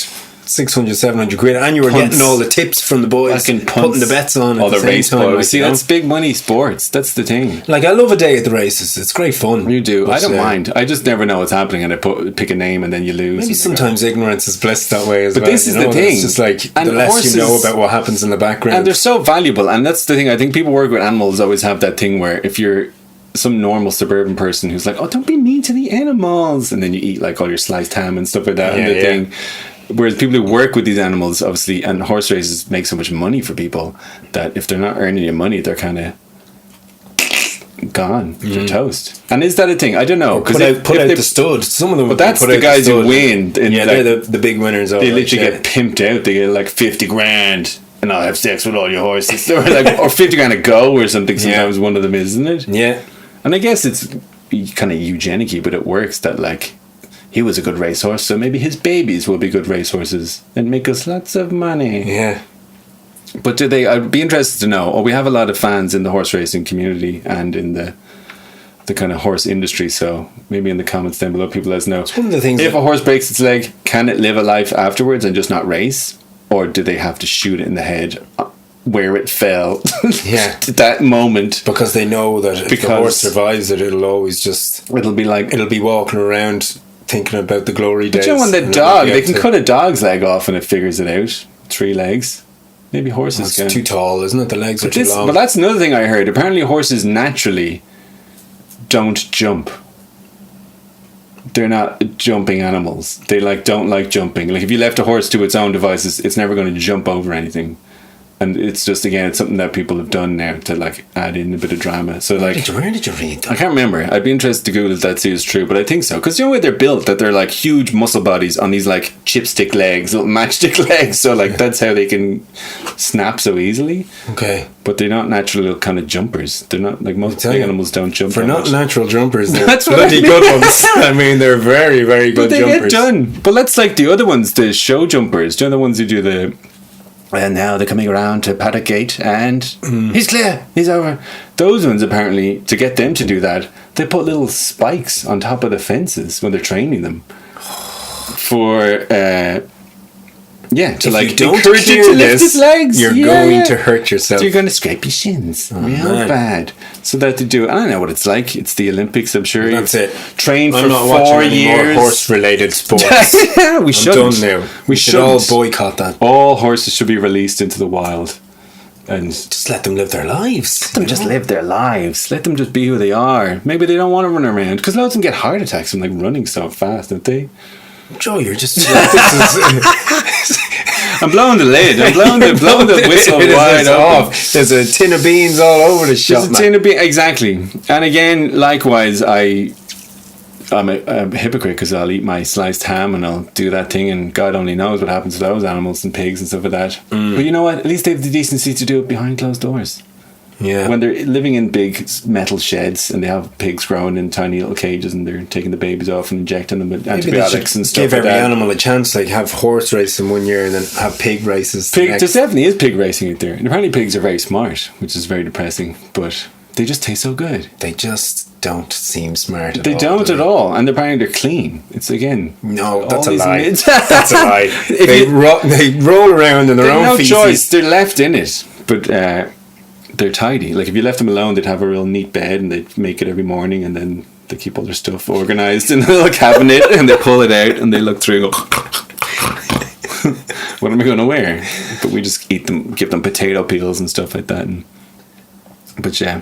600, 700 quid, and you were Punts. getting all the tips from the boys, Fucking putting punts. the bets on all at the the same race time. boys. Like, See, you know? that's big money sports. That's the thing. Like, I love a day at the races. It's great fun. You do. I But, don't mind. I just never know what's happening, and I pick a name, and then you lose. Maybe and sometimes ignorance is bliss that way as But well. this is you know? the thing. It's just like And the less you know horses- about what happens in the background. And they're so valuable, and that's the thing. I think people work with animals always have that thing where if you're some normal suburban person who's like, oh, don't be mean to the animals, and then you eat like all your sliced ham and stuff like that, and Yeah, the yeah. thing. Whereas people who work with these animals, obviously, and horse races make so much money for people that if they're not earning you money, they're kind of gone. They're toast. And is that a thing? I don't know. put out the stud. Some of them, But that's put the out guys who stud. win. And Yeah, like, they're the big winners. they literally get pimped out. They get like 50 grand. And I'll have sex with all your horses. Or, like, or 50 grand a go or something. Sometimes one of them is, isn't it? Yeah. And I guess it's kind of eugenic-y, but it works that, like, he was a good racehorse, so maybe his babies will be good racehorses and make us lots of money. Yeah. But do they? I'd be interested to know. Oh, we have a lot of fans in the horse racing community and in the kind of horse industry. So maybe in the comments down below, people let us know. One of the things If that- a horse breaks its leg, can it live a life afterwards and just not race, or do they have to shoot it in the head where it fell? Yeah. At that moment, Because they know that if the Because- horse survives it, it'll always just... it'll be like. It'll be walking around thinking about the glory days. But you know, when the and dog, it'll they be can able to- cut a dog's leg off and it figures it out. 3 legs. Maybe horses It's can. too tall, isn't it? The legs are too long. But that's another thing I heard. Apparently, horses naturally don't jump. They're not jumping animals. They don't like jumping. Like if you left a horse to its own devices, it's never going to jump over anything. And it's just, again, it's something that people have done now to like add in a bit of drama. So like, Where did you read that? I can't remember. I'd be interested to Google if that is true, but I think so. Because you know way they're built, that they're like huge muscle bodies on these like chipstick legs, little matchstick legs. So like that's how they can snap so easily. Okay. But they're not natural little kind of jumpers. They're not like most tell big you, animals don't jump. For that not much. natural jumpers, they're That's what I bloody mean. good ones. I mean, they're very, very But good they jumpers. get done. But let's like the other ones, the show jumpers. Do you know the ones who do the? And now they're coming around to Paddock Gate, and he's clear. He's over. Those ones apparently, to get them to do that, they put little spikes on top of the fences when they're training them. For to If like you don't encourage it clear to lift this, its legs. you're Yeah, going yeah. to hurt yourself. So you're going to scrape your shins real man. bad. So that to do, I don't know what it's like. It's the Olympics, I'm sure. That's You've it. Trained I'm for not 4 watching any more years. horse-related sports. Yeah, we I'm should. done now. We should all boycott that. All horses should be released into the wild, and Just let them live their lives. let them just live their lives. Let them just be who they are. Maybe they don't want to run around because loads of them get heart attacks from like running so fast, don't they? Joe, you're just... this is, I'm blowing the lid. I'm blowing the whistle It is wide off. off. There's a tin of beans all over the shop, There's a man. tin of exactly. And again, likewise, I'm a hypocrite because I'll eat my sliced ham and I'll do that thing, and God only knows what happens to those animals and pigs and stuff like that. But you know what? At least they have the decency to do it behind closed doors. Yeah. When they're living in big metal sheds and they have pigs growing in tiny little cages and they're taking the babies off and injecting them with Maybe they antibiotics should and stuff give like every that. animal a chance, like have horse racing one year and then have pig races the Pig, next. there definitely is pig racing out there. And apparently pigs are very smart, which is very depressing, but they just taste so good. They just don't seem smart at They all. don't do at all, and apparently they're clean. It's again, No, that's all a these lie. mids- That's a lie. If They, you- they roll around in their They've own no feces. choice. They're left in it, but they're tidy. Like if you left them alone, they'd have a real neat bed and they'd make it every morning, and then they keep all their stuff organized in a little cabinet, and they pull it out and they look through and go, what am I going to wear? But we just eat them, give them potato peels and stuff like that. But yeah.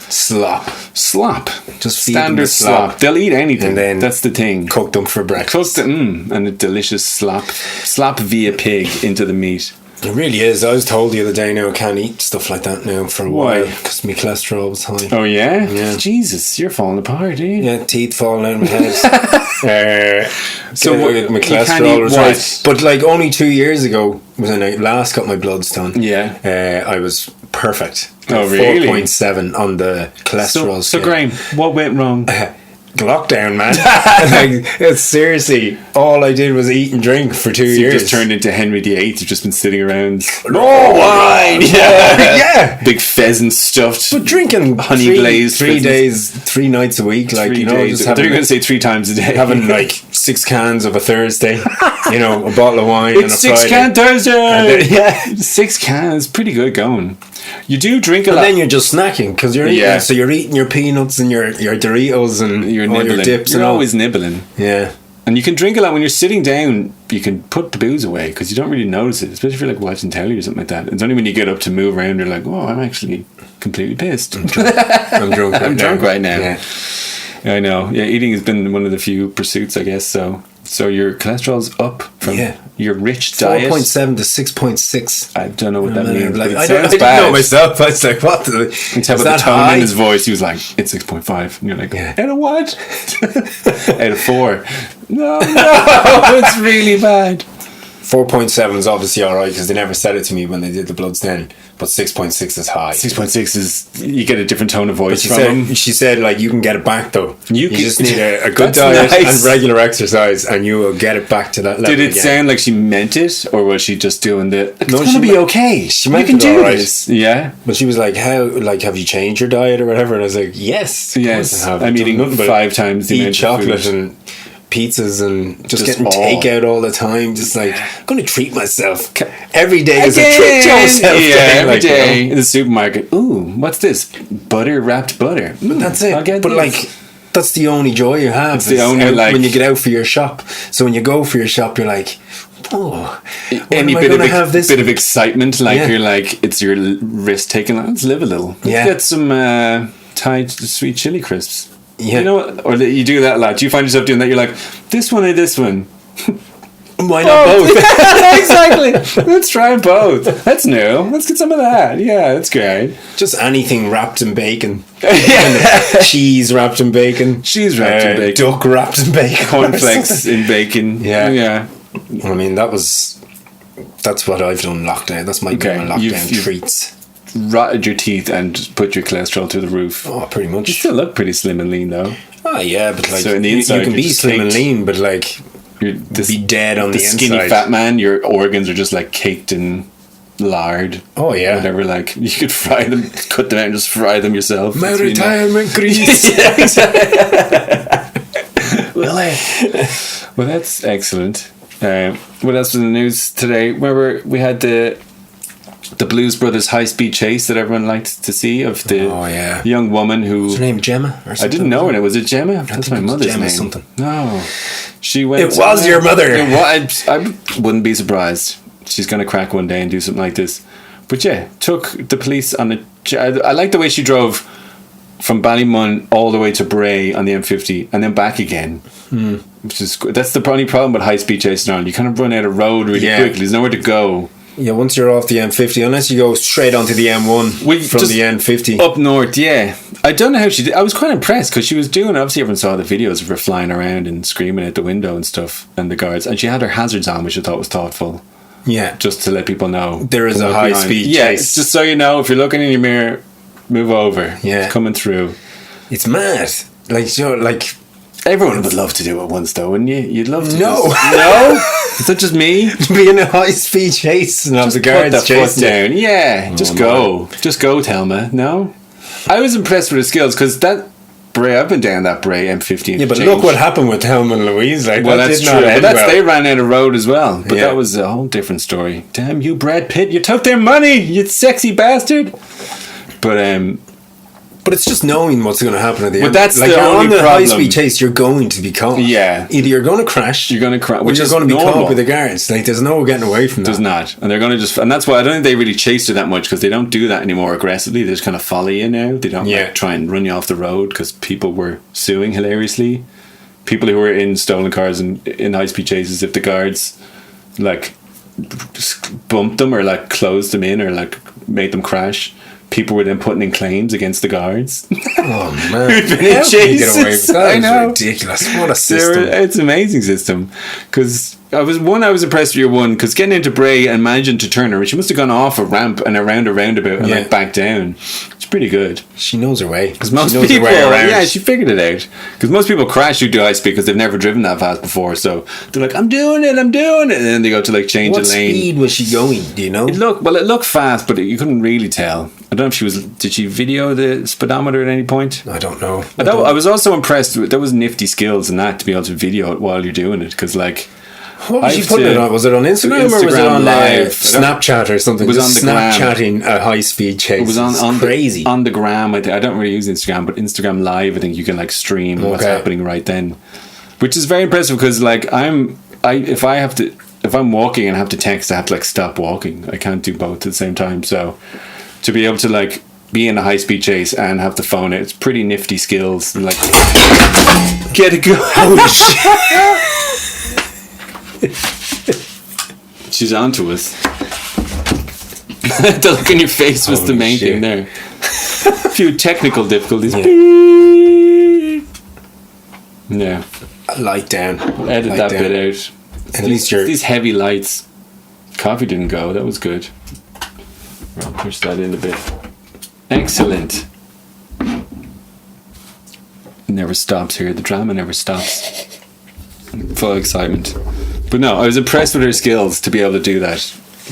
Slop. Just feed standard them the slop. They'll eat anything. And then that's the thing. Cook them for breakfast. And a delicious slop via pig into the meat. It really is. I was told the other day now I can't eat stuff like that now for a while because my cholesterol was high. Oh yeah? Yeah. Jesus, you're falling apart, are you? Yeah, teeth falling out of my head. So my cholesterol was right. But like only 2 years ago when I last got my bloods done. Yeah. I was perfect. Oh really? 4.7 on the cholesterol scale. So Graeme, what went wrong? Lockdown, man. Like, it's seriously all I did was eat and drink for 2 years. You just turned into Henry VIII. You've just been sitting around. Wine. Yeah. Big pheasant stuffed. But drinking honey glazed 3 days, 3 nights a week, like 3 you know, days. just They're going to say 3 times a day. having like 6 cans of a Thursday, you know, a bottle of wine. It's on a 6 Friday. can Thursday. Yeah, 6 cans, pretty good going. You do drink a lot. And then you're just snacking because you're eating. So you're eating your peanuts and your Doritos and you're all nibbling. your dips. You're and always nibbling. Yeah. And you can drink a lot when you're sitting down. You can put the booze away because you don't really notice it, especially if you're like watching telly or something like that. It's only when you get up to move around you're like, oh, I'm actually completely pissed. I'm drunk. I'm drunk right now. Yeah. I know. Yeah, eating has been one of the few pursuits, I guess. So your cholesterol's up from your rich diet. 4.7 to 6.6. I don't know what that means. Like, But it I sounds didn't bad. know myself. I was like, what? You can tell by the tone in his voice. He was like, it's 6.5. And you're like, out of what? Out of 4. No, it's really bad. 4.7 is obviously alright because they never said it to me when they did the bloods then. But 6.6 is high. 6.6 is, you get a different tone of voice But from him. she said, like, you can get it back though. You just need a good That's diet nice. and regular exercise, and you will get it back to that level. Did it again. sound like she meant it, or was she just doing the? It's No, gonna she be meant- okay. she meant you can it do alright. this. Yeah. But she was like, "How? Like, have you changed your diet or whatever?" And I was like, "Yes, of course Yes. I have. I'm I've eating done nothing but 5 times the eat amount chocolate of food. and pizzas and just getting all. takeout all the time. Just like, I'm going to treat myself. Every day is a treat to yourself. Yeah, day, every like, you know? day in the supermarket. Ooh, what's this? Butter wrapped butter. But that's it. I'll get But this. like, that's the only joy you have. It's the is only, out like- when you get out for your shop. So when you go for your shop, you're like, oh, what any am I bit going of to have this? bit of excitement, like Yeah. you're like it's your risk taking. Let's live a little. Let's Yeah. get some Thai sweet chili crisps. Yeah. You know what? Or you do that a lot. Do you find yourself doing that? You're like, this one or this one? Why not both? Exactly. Let's try both. That's new. Let's get some of that. Yeah, that's great. Just anything wrapped in bacon. Cheese wrapped in bacon. Cheese wrapped in bacon. Duck wrapped in bacon. Cornflakes in bacon. Yeah. Yeah. I mean, that's what I've done lockdown. That's my Okay, lockdown you've- treats. Rotted your teeth and put your cholesterol through the roof. Oh, pretty much. You still look pretty slim and lean though. Oh, yeah, but like, So in the you inside, can you're be just slim and caked. lean, but like, You're be dead on the skinny inside. fat man. Your organs are just like caked in lard. Oh, yeah. Whatever. Like you could fry them, cut them out, and just fry them yourself. My It's really retirement grease. Well, that's excellent. What else was in the news today? We had the Blues Brothers high speed chase that everyone liked to see of the Oh, yeah. young woman who What's her name? Gemma? Or I something? didn't know her. Was it Gemma? That's think my it was mother's Gemma name. something. No, she went. It was your mother. I wouldn't be surprised. She's gonna crack one day and do something like this. But yeah, took the police on a. I like the way she drove from Ballymun all the way to Bray on the M50 and then back again. Which is that's the only problem with high speed chasing on. You kind of run out of road really Yeah. quickly. There's nowhere to go. Yeah, once you're off the M50, unless you go straight onto the M1 from just the N50. Up north, yeah. I don't know how she did. I was quite impressed because she was doing. Obviously, everyone saw the videos of her flying around and screaming out the window and stuff, and the guards. And she had her hazards on, which I thought was thoughtful, Yeah. just to let people know There is to a look high behind. speed Yeah, chase. it's just so you know, if you're looking in your mirror, move over. Yeah. It's coming through. It's mad. Like, you know, like, Everyone would love to do it once, though, wouldn't you? You'd love to. No. No. Is that just me? be in a high speed chase and have the Put guards the foot chasing you. down. Yeah, just go. Just go, Thelma. No? I was impressed with her skills because that Bray, I've been down that Bray M50. Yeah, but look what happened with Thelma and Louise. Like, Well, that that's did true. not end But well. they ran out of road as well. But Yeah. that was a whole different story. Damn you, Brad Pitt. You took their money, you sexy bastard. But it's just knowing what's going to happen at the end. But that's like the you're only on the problem. high-speed chase, you're going to be caught. Yeah. Either you're going to crash, You're going to crash, or which you're is going to be normal. caught with the guards. Like, there's no getting away from that. There's not. And they're going to just... And that's why I don't think they really chase her that much, because they don't do that anymore aggressively. They just kind of follow you now. They don't like, try and run you off the road, because people were suing hilariously. People who were in stolen cars and in high-speed chases, if the guards, like, just bumped them or, like, closed them in or, like, made them crash... People were then putting in claims against the guards. Oh man, Who'd been in chases. Get away with that? I know, ridiculous. What a system! It's an amazing system. Because I was impressed with your one. Because getting into Bray and managing to turn her, she must have gone off a ramp and around a roundabout and like back down. It's pretty good. She knows her way. Because most people, she figured it out. Because most people crash who do high speed because they've never driven that fast before. So they're like, I'm doing it, and then they go to like change a lane. What speed was she going? Do you know? It looked fast, but you couldn't really tell. I don't know if did she video the speedometer at any point? I don't know. I was also impressed with, there was nifty skills in that to be able to video it while you're doing it. Because like, what was she putting it on? Was it on Instagram or was it on Live? Snapchat or something? It was on the Snapchatting a high speed chase. It was on crazy. On the gram. I don't really use Instagram, but Instagram Live, I think you can like stream what's happening right then, which is very impressive because like if I'm walking and have to text, I have to like stop walking. I can't do both at the same time. So to be able to like be in a high speed chase and have the phone, it's pretty nifty skills. Like get it going. Holy shit. She's on to us. The look in your face was the main thing there. A few technical difficulties. Yeah. Light down. Edit that bit out. At least these heavy lights. Coffee didn't go. That was good. I'll push that in a bit. Excellent. Never stops here. The drama never stops. Full excitement. But no, I was impressed with her skills to be able to do that.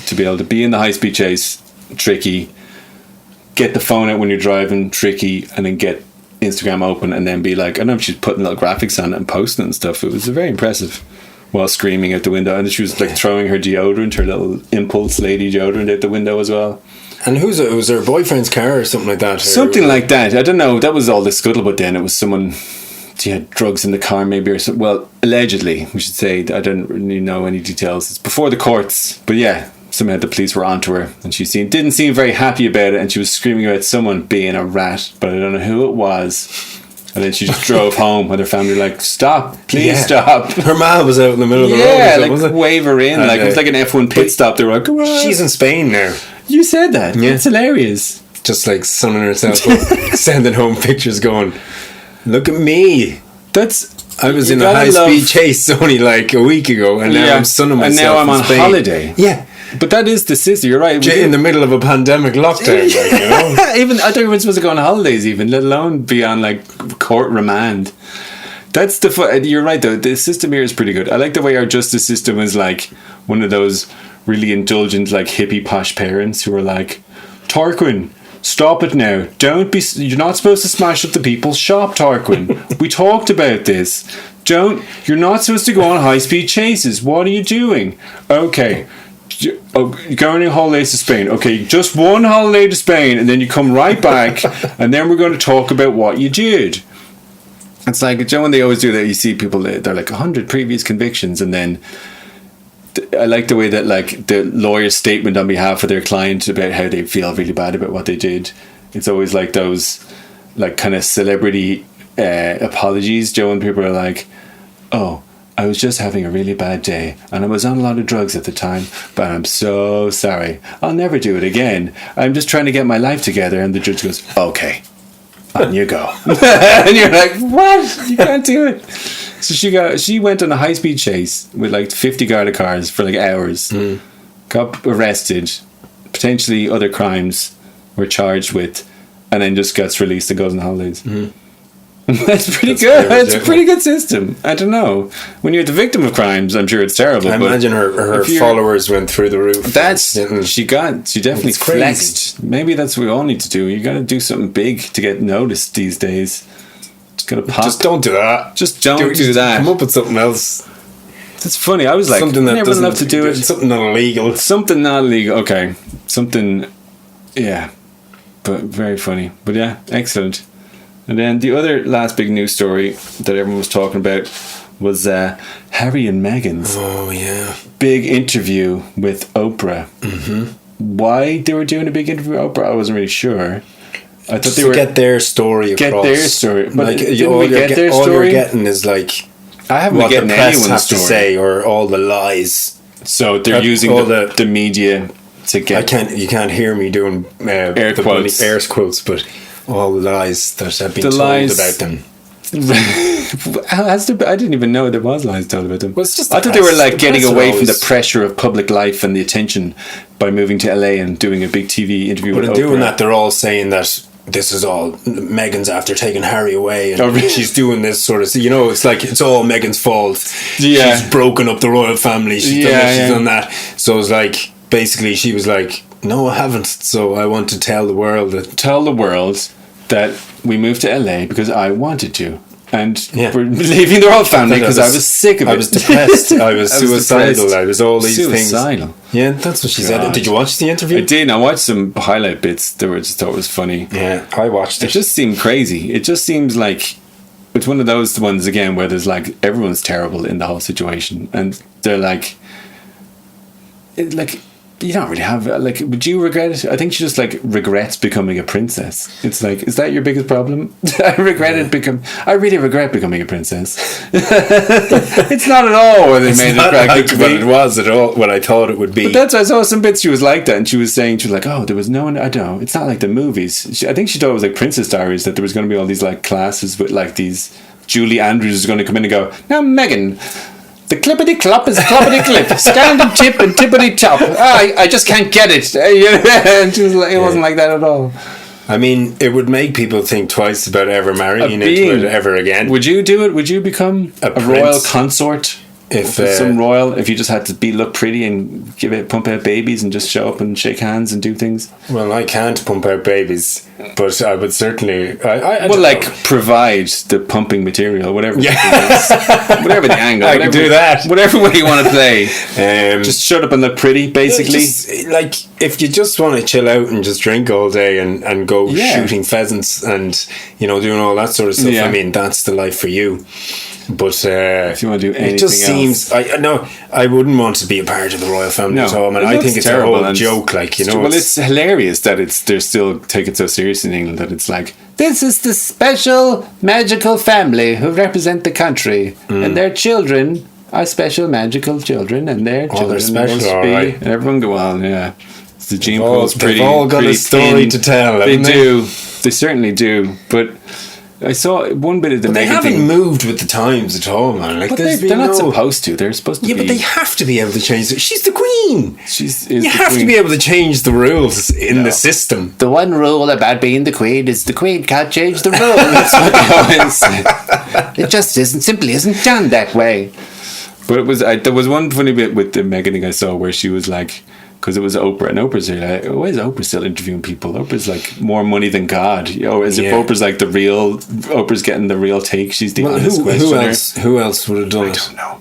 To be able to be in the high-speed chase, tricky. Get the phone out when you're driving, tricky. And then get Instagram open and then be like, I don't know if she's putting little graphics on it and posting it and stuff. It was very impressive. While screaming out the window. And she was like throwing her deodorant, her little Impulse Lady deodorant out the window as well. And it was her boyfriend's car or something like that? Something like that. I don't know. That was all the scuttlebutt then. It was someone... She had drugs in the car maybe or something. Well, allegedly, we should say. I don't really know any details. It's before the courts. But yeah, somehow the police were onto her. And she didn't seem very happy about it. And she was screaming about someone being a rat. But I don't know who it was. And then she just drove home with her family like, stop, please stop. Her mom was out in the middle of the road. Yeah, like wave her in. Like it was like an F1 pit stop. They were like, come on. She's in Spain now. You said that. Yeah. It's hilarious. Just like sunning herself up, sending home pictures going, look at me. I was in a high-speed chase only like a week ago, and now I'm sunning myself. And now I'm on Spain. holiday. Yeah, but that is the sister. You're right. In the middle of a pandemic lockdown, like, you know. Even I don't even supposed to go on holidays, even let alone be on like court remand. That's you're right though. The system here is pretty good. I like the way our justice system is like one of those really indulgent, like hippie posh parents who are like, Tarquin, stop it now. You're not supposed to smash up the people's shop, Tarquin. We talked about this. You're not supposed to go on high-speed chases. What are you doing? Okay. You're going on holidays to Spain. Okay, just one holiday to Spain, and then you come right back, and then we're going to talk about what you did. It's like, when they always do that, you see people, they're like 100 previous convictions, and then I like the way that like the lawyer's statement on behalf of their client about how they feel really bad about what they did. It's always like those like kind of celebrity apologies, when people are like, oh, I was just having a really bad day and I was on a lot of drugs at the time, but I'm so sorry. I'll never do it again. I'm just trying to get my life together. And the judge goes, okay, on you go. And you're like, what? You can't do it. So she went on a high-speed chase with like 50 guarded cars for like hours, got arrested, potentially other crimes were charged with, and then just gets released and goes on holidays. That's pretty good. It's a pretty good system. I don't know. When you're the victim of crimes, I'm sure it's terrible. I imagine her followers went through the roof. She definitely flexed. Maybe that's what we all need to do. You got to do something big to get noticed these days. Just gotta pop. Just don't do that. Just don't do that. Come up with something else. That's funny. I was like, something that never love to do it. Something not illegal. Something not illegal. Okay. Something. Yeah. But very funny. But yeah, excellent. And then the other last big news story that everyone was talking about was Harry and Meghan's big interview with Oprah. Why they were doing a big interview with Oprah, I wasn't really sure. I thought they were get their story across. Get their story. But like, all you're getting is like I haven't what been the getting press anyone's have story. to say or all the lies. So they're using the media to get. You can't hear me doing air quotes, but all the lies that have been the told lies about them. I didn't even know there was lies told about them. Well, it's just I thought they were like the getting press away are from the always- pressure of public life and the attention by moving to LA and doing a big TV interview But with in Oprah. doing that, they're all saying that this is all Meghan's after taking Harry away, and really? she's doing this sort of. It's like it's all Meghan's fault. Yeah. She's broken up the royal family. She's done that. So it's like basically she was like, "No, I haven't." So I want to tell the world that we moved to LA because I wanted to. And Yeah. we're leaving the royal family because I was sick of it. I was depressed. I was suicidal. I was all these Suicidal. things. Yeah, that's what she said. God. Did you watch the interview? I did. I watched some highlight bits that were just thought was funny. Yeah, I watched It it. just seemed crazy. It just seems like it's one of those ones again where there's like everyone's terrible in the whole situation, and they're like, you don't really have like. Would you regret it? I think she just like regrets becoming a princess. It's like, is that your biggest problem? I really regret becoming a princess. It's not at all what they It's made it not practical to what be. it was at all. What I thought it would be. But that's I saw some bits she was like that, and she was like, "Oh, there was no one. I don't know. It's not like the movies." I think she thought it was like Princess Diaries, that there was going to be all these like classes with like these. Julie Andrews is going to come in and go, "Now, Meghan, the clippity clop is cloppity clip, scandal tip and tippity top. I just can't get it." And she was like, it wasn't like that at all. I mean, it would make people think twice about ever marrying into it ever again. Would you do it? Would you become a royal consort? If If you just had to look pretty and pump out babies and just show up and shake hands and do things. Well, I can't pump out babies, but I would certainly. I Well, don't like know. provide the pumping material, whatever. Yeah. Whatever the angle. I can do that. Whatever way you want to play. Just Just shut up and look pretty, basically. like if you just want to chill out and just drink all day and go Yeah. shooting pheasants and doing all that sort of stuff. Yeah. I mean, that's the life for you. But if you want to do anything it just else. seems. I wouldn't want to be a part of the royal family at all. I think it's terrible, a whole and joke. Like Well, it's hilarious that they're still taking it so serious in England that it's like, this is the special magical family who represent the country, and their children are special magical children, and their they're children special, must all be. right. And everyone go on, yeah. It's the gene They've all- pool's pretty. they've all got a pretty story thin. to tell, They haven't they? do. They certainly do. But I saw one bit of the they Meghan haven't thing. moved with the times at all, man. Like But there's they're been not no- supposed to. They're supposed to Yeah, be. but they have to be able to change it. She's the queen. You have to be able to change the rules in the system. The one rule about being the queen is the queen can't change the rules. That's what they always say. It just simply isn't done that way. But it was there was one funny bit with the Meghan thing I saw where she was like, because it was Oprah, and Oprah's like, why is Oprah still interviewing people? Oprah's like more money than God, as if Yeah. Oprah's like Oprah's getting the real take. She's the honest questioner. Who else would have done it? I don't know.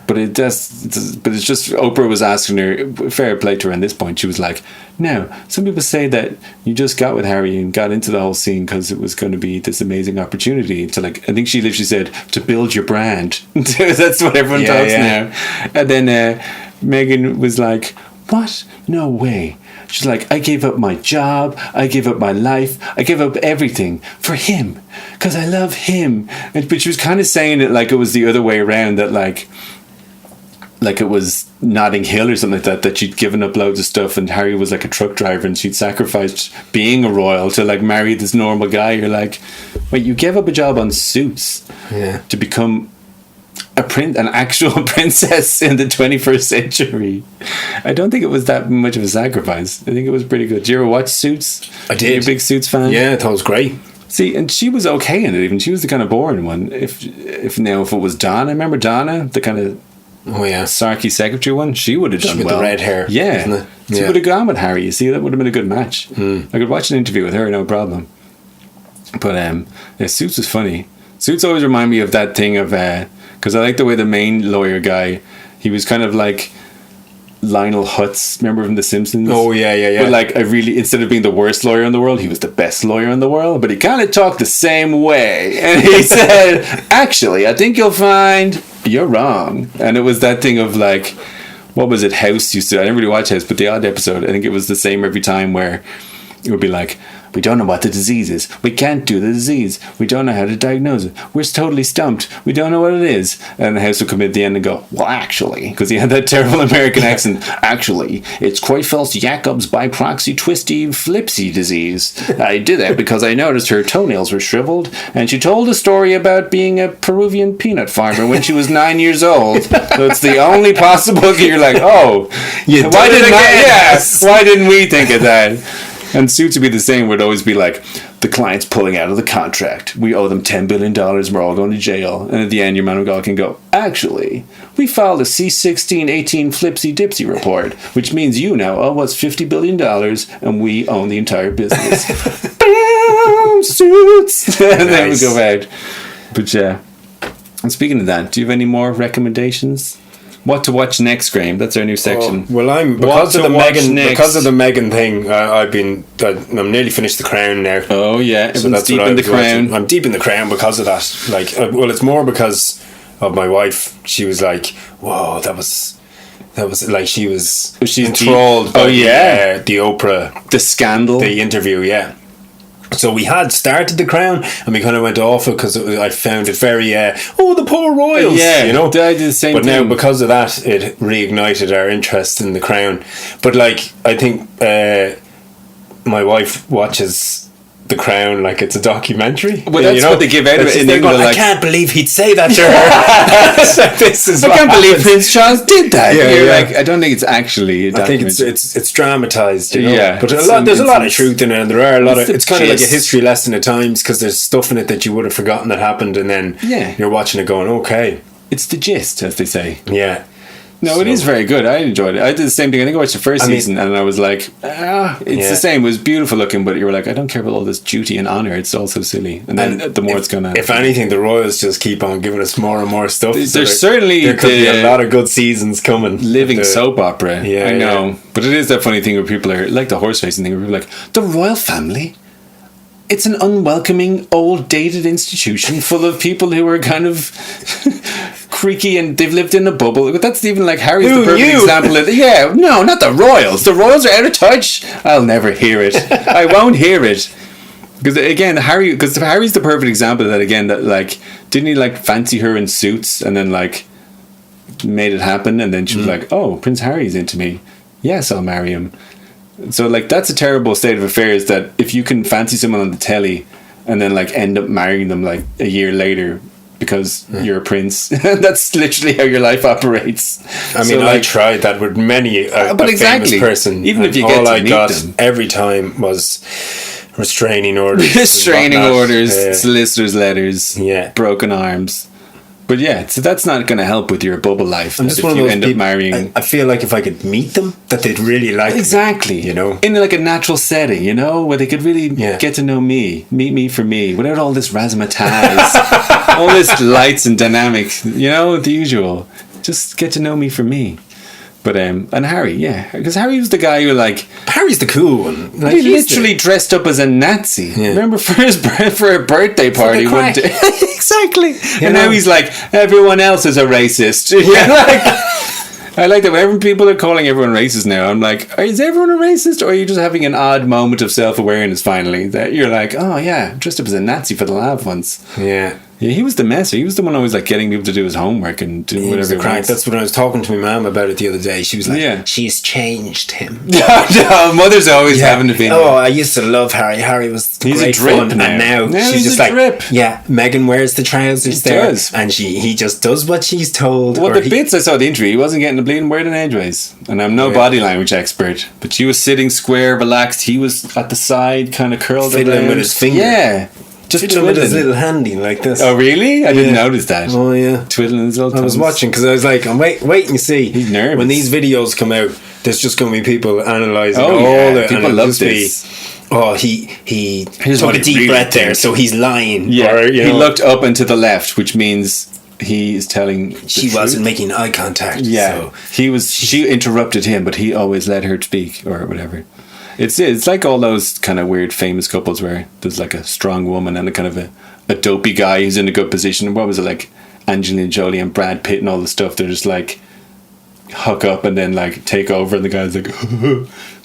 But but it's just Oprah was asking her, fair play to her at this point. She was like, "Now, some people say that you just got with Harry and got into the whole scene because it was going to be this amazing opportunity to like." I think she literally said to build your brand. That's what everyone talks now. And then Meghan was like, "What? No way." She's like, "I gave up my job, I gave up my life, I gave up everything for him because I love him." But she was kind of saying it like it was the other way around, that like it was Notting Hill or something like that, that she'd given up loads of stuff and Harry was like a truck driver and she'd sacrificed being a royal to like marry this normal guy. You're like, wait, you gave up a job on Suits to become an actual princess in the 21st century. I don't think it was that much of a sacrifice. I think it was pretty good. Did you ever watch Suits? I did. Are you a big Suits fan? Yeah, I thought it was great. See, and she was okay in it. Even she was the kind of boring one. If it was Donna, remember Donna, the kind of sarky secretary one, she would have done with well. the red hair, yeah. isn't it? She would have gone with Harry. You see, that would have been a good match. I could watch an interview with her, no problem. But Suits was funny. Suits always remind me of that thing of because I like the way the main lawyer guy, he was kind of like Lionel Hutz, remember from The Simpsons? Oh, yeah. But like, instead of being the worst lawyer in the world, he was the best lawyer in the world, but he kind of talked the same way. And he said, actually, I think you'll find you're wrong. And it was that thing of like, what was it? House used to, I didn't really watch House, but the odd episode, I think it was the same every time, where it would be like, we don't know what the disease is. We can't do the disease. We don't know how to diagnose it. We're totally stumped. We don't know what it is. And the House would come in at the end and go, well, actually, because he had that terrible American accent, actually, it's Creutzfeldt-Jacobs by proxy twisty flipsy disease. I did that because I noticed her toenails were shriveled, and she told a story about being a Peruvian peanut farmer when she was 9 years old. So it's the only possible. You're like, oh, why didn't we think of that? And Suits would be the same. Would always be like, the client's pulling out of the contract. We owe them $10 billion. We're all going to jail. And at the end, your man can go, actually, we filed a C-16-18 flipsy dipsy report, which means you now owe us $50 billion and we own the entire business. Bam! Suits! And then we go back. But yeah. And speaking of that, do you have any more recommendations? What to watch next, Graeme? That's our new section. Well, because of the Meghan thing, I'm nearly finished The Crown now. Oh yeah, everyone's deep in The Crown. I'm deep in The Crown because of that. Like, well, it's more because of my wife. She was like, "Whoa, that was like she's enthralled by the Oprah, the scandal, the interview." Yeah. So we had started The Crown and we kind of went off it because I found it very, the poor royals, you know. I did the same thing. Now, because of that, it reignited our interest in The Crown. But, like, I think my wife watches The Crown like it's a documentary. Well, that's what they give out of it in England. I can't believe he'd say that to her. I can't believe Prince Charles did that. Like, I don't think it's actually a documentary. I think it's dramatized, you know? Yeah. But there's a lot of truth in it, and there are a lot of... It's kind of like a history lesson at times, because there's stuff in it that you would have forgotten that happened, and then you're watching it going, okay. It's the gist, as they say. Yeah. No, it is very good. I enjoyed it. I did the same thing. I think I watched the first season and I was like, it's the same. It was beautiful looking, but you were like, I don't care about all this duty and honour. It's all so silly. And then the more it's going to... If anything, the Royals just keep on giving us more and more stuff. There could be a lot of good seasons coming. Living soap opera. Yeah, I know. Yeah. But it is that funny thing where people are, like the horse racing thing, where people are like, the royal family? It's an unwelcoming, old, dated institution full of people who are kind of creaky and they've lived in a bubble. But that's even like Harry's the perfect example of no, not the royals. The royals are out of touch. I'll never hear it. I won't hear it. Because again, Harry's the perfect example of that again, that like, didn't he like fancy her in Suits and then like made it happen and then she was like, oh, Prince Harry's into me. Yes, I'll marry him. So like that's a terrible state of affairs, that if you can fancy someone on the telly and then like end up marrying them like a year later because you're a prince, that's literally how your life operates. I mean, I tried that with many a famous person. Even if you get to meet them, every time was restraining orders, solicitors' letters, broken arms. But yeah, so that's not going to help with your bubble life. I'm just one of those people, marrying. I feel like if I could meet them, that they'd really like me, you know, in like a natural setting, you know, where they could really get to know me, meet me for me, without all this razzmatazz, all this lights and dynamics, you know, the usual. Just get to know me for me. But and Harry, because Harry was the guy who like Harry's the cool one. Like, he literally dressed up as a Nazi. Yeah. Remember for a birthday party one day. Exactly. And now he's like, everyone else is a racist. I like that whenever people are calling everyone racist now, I'm like, is everyone a racist, or are you just having an odd moment of self-awareness finally that you're like, oh yeah, dressed up as a Nazi for the laugh once. Yeah, he was the messer. He was the one always like getting people to do his homework and do whatever. That's when I was talking to my mum about it the other day. She was like, she's changed him. No, mother's always having to be. Oh, I used to love Harry. Harry was great fun, now. And now she's just like, Meghan wears the trousers and he just does what she's told. Well, the bits I saw the interview, he wasn't getting the bleeding word in edgeways, and I'm no body language expert, but she was sitting square, relaxed. He was at the side, kind of curled fiddling with his finger. Yeah. Just twiddling with his little handy like this. Oh really? I didn't notice that. Oh yeah, twiddling his little thumbs. I was watching because I was like, I'm waiting to see. He's nervous. When these videos come out, there's just going to be people analysing people love this. He took a deep breath there, so he's lying. Yeah, he looked up and to the left, which means he is telling she wasn't making eye contact. Yeah, so she interrupted him, but he always let her speak or whatever. It's like all those kind of weird famous couples where there's like a strong woman and a kind of a dopey guy who's in a good position. What was it, like Angelina Jolie and Brad Pitt and all the stuff? They're just like hook up and then like take over, and the guy's like,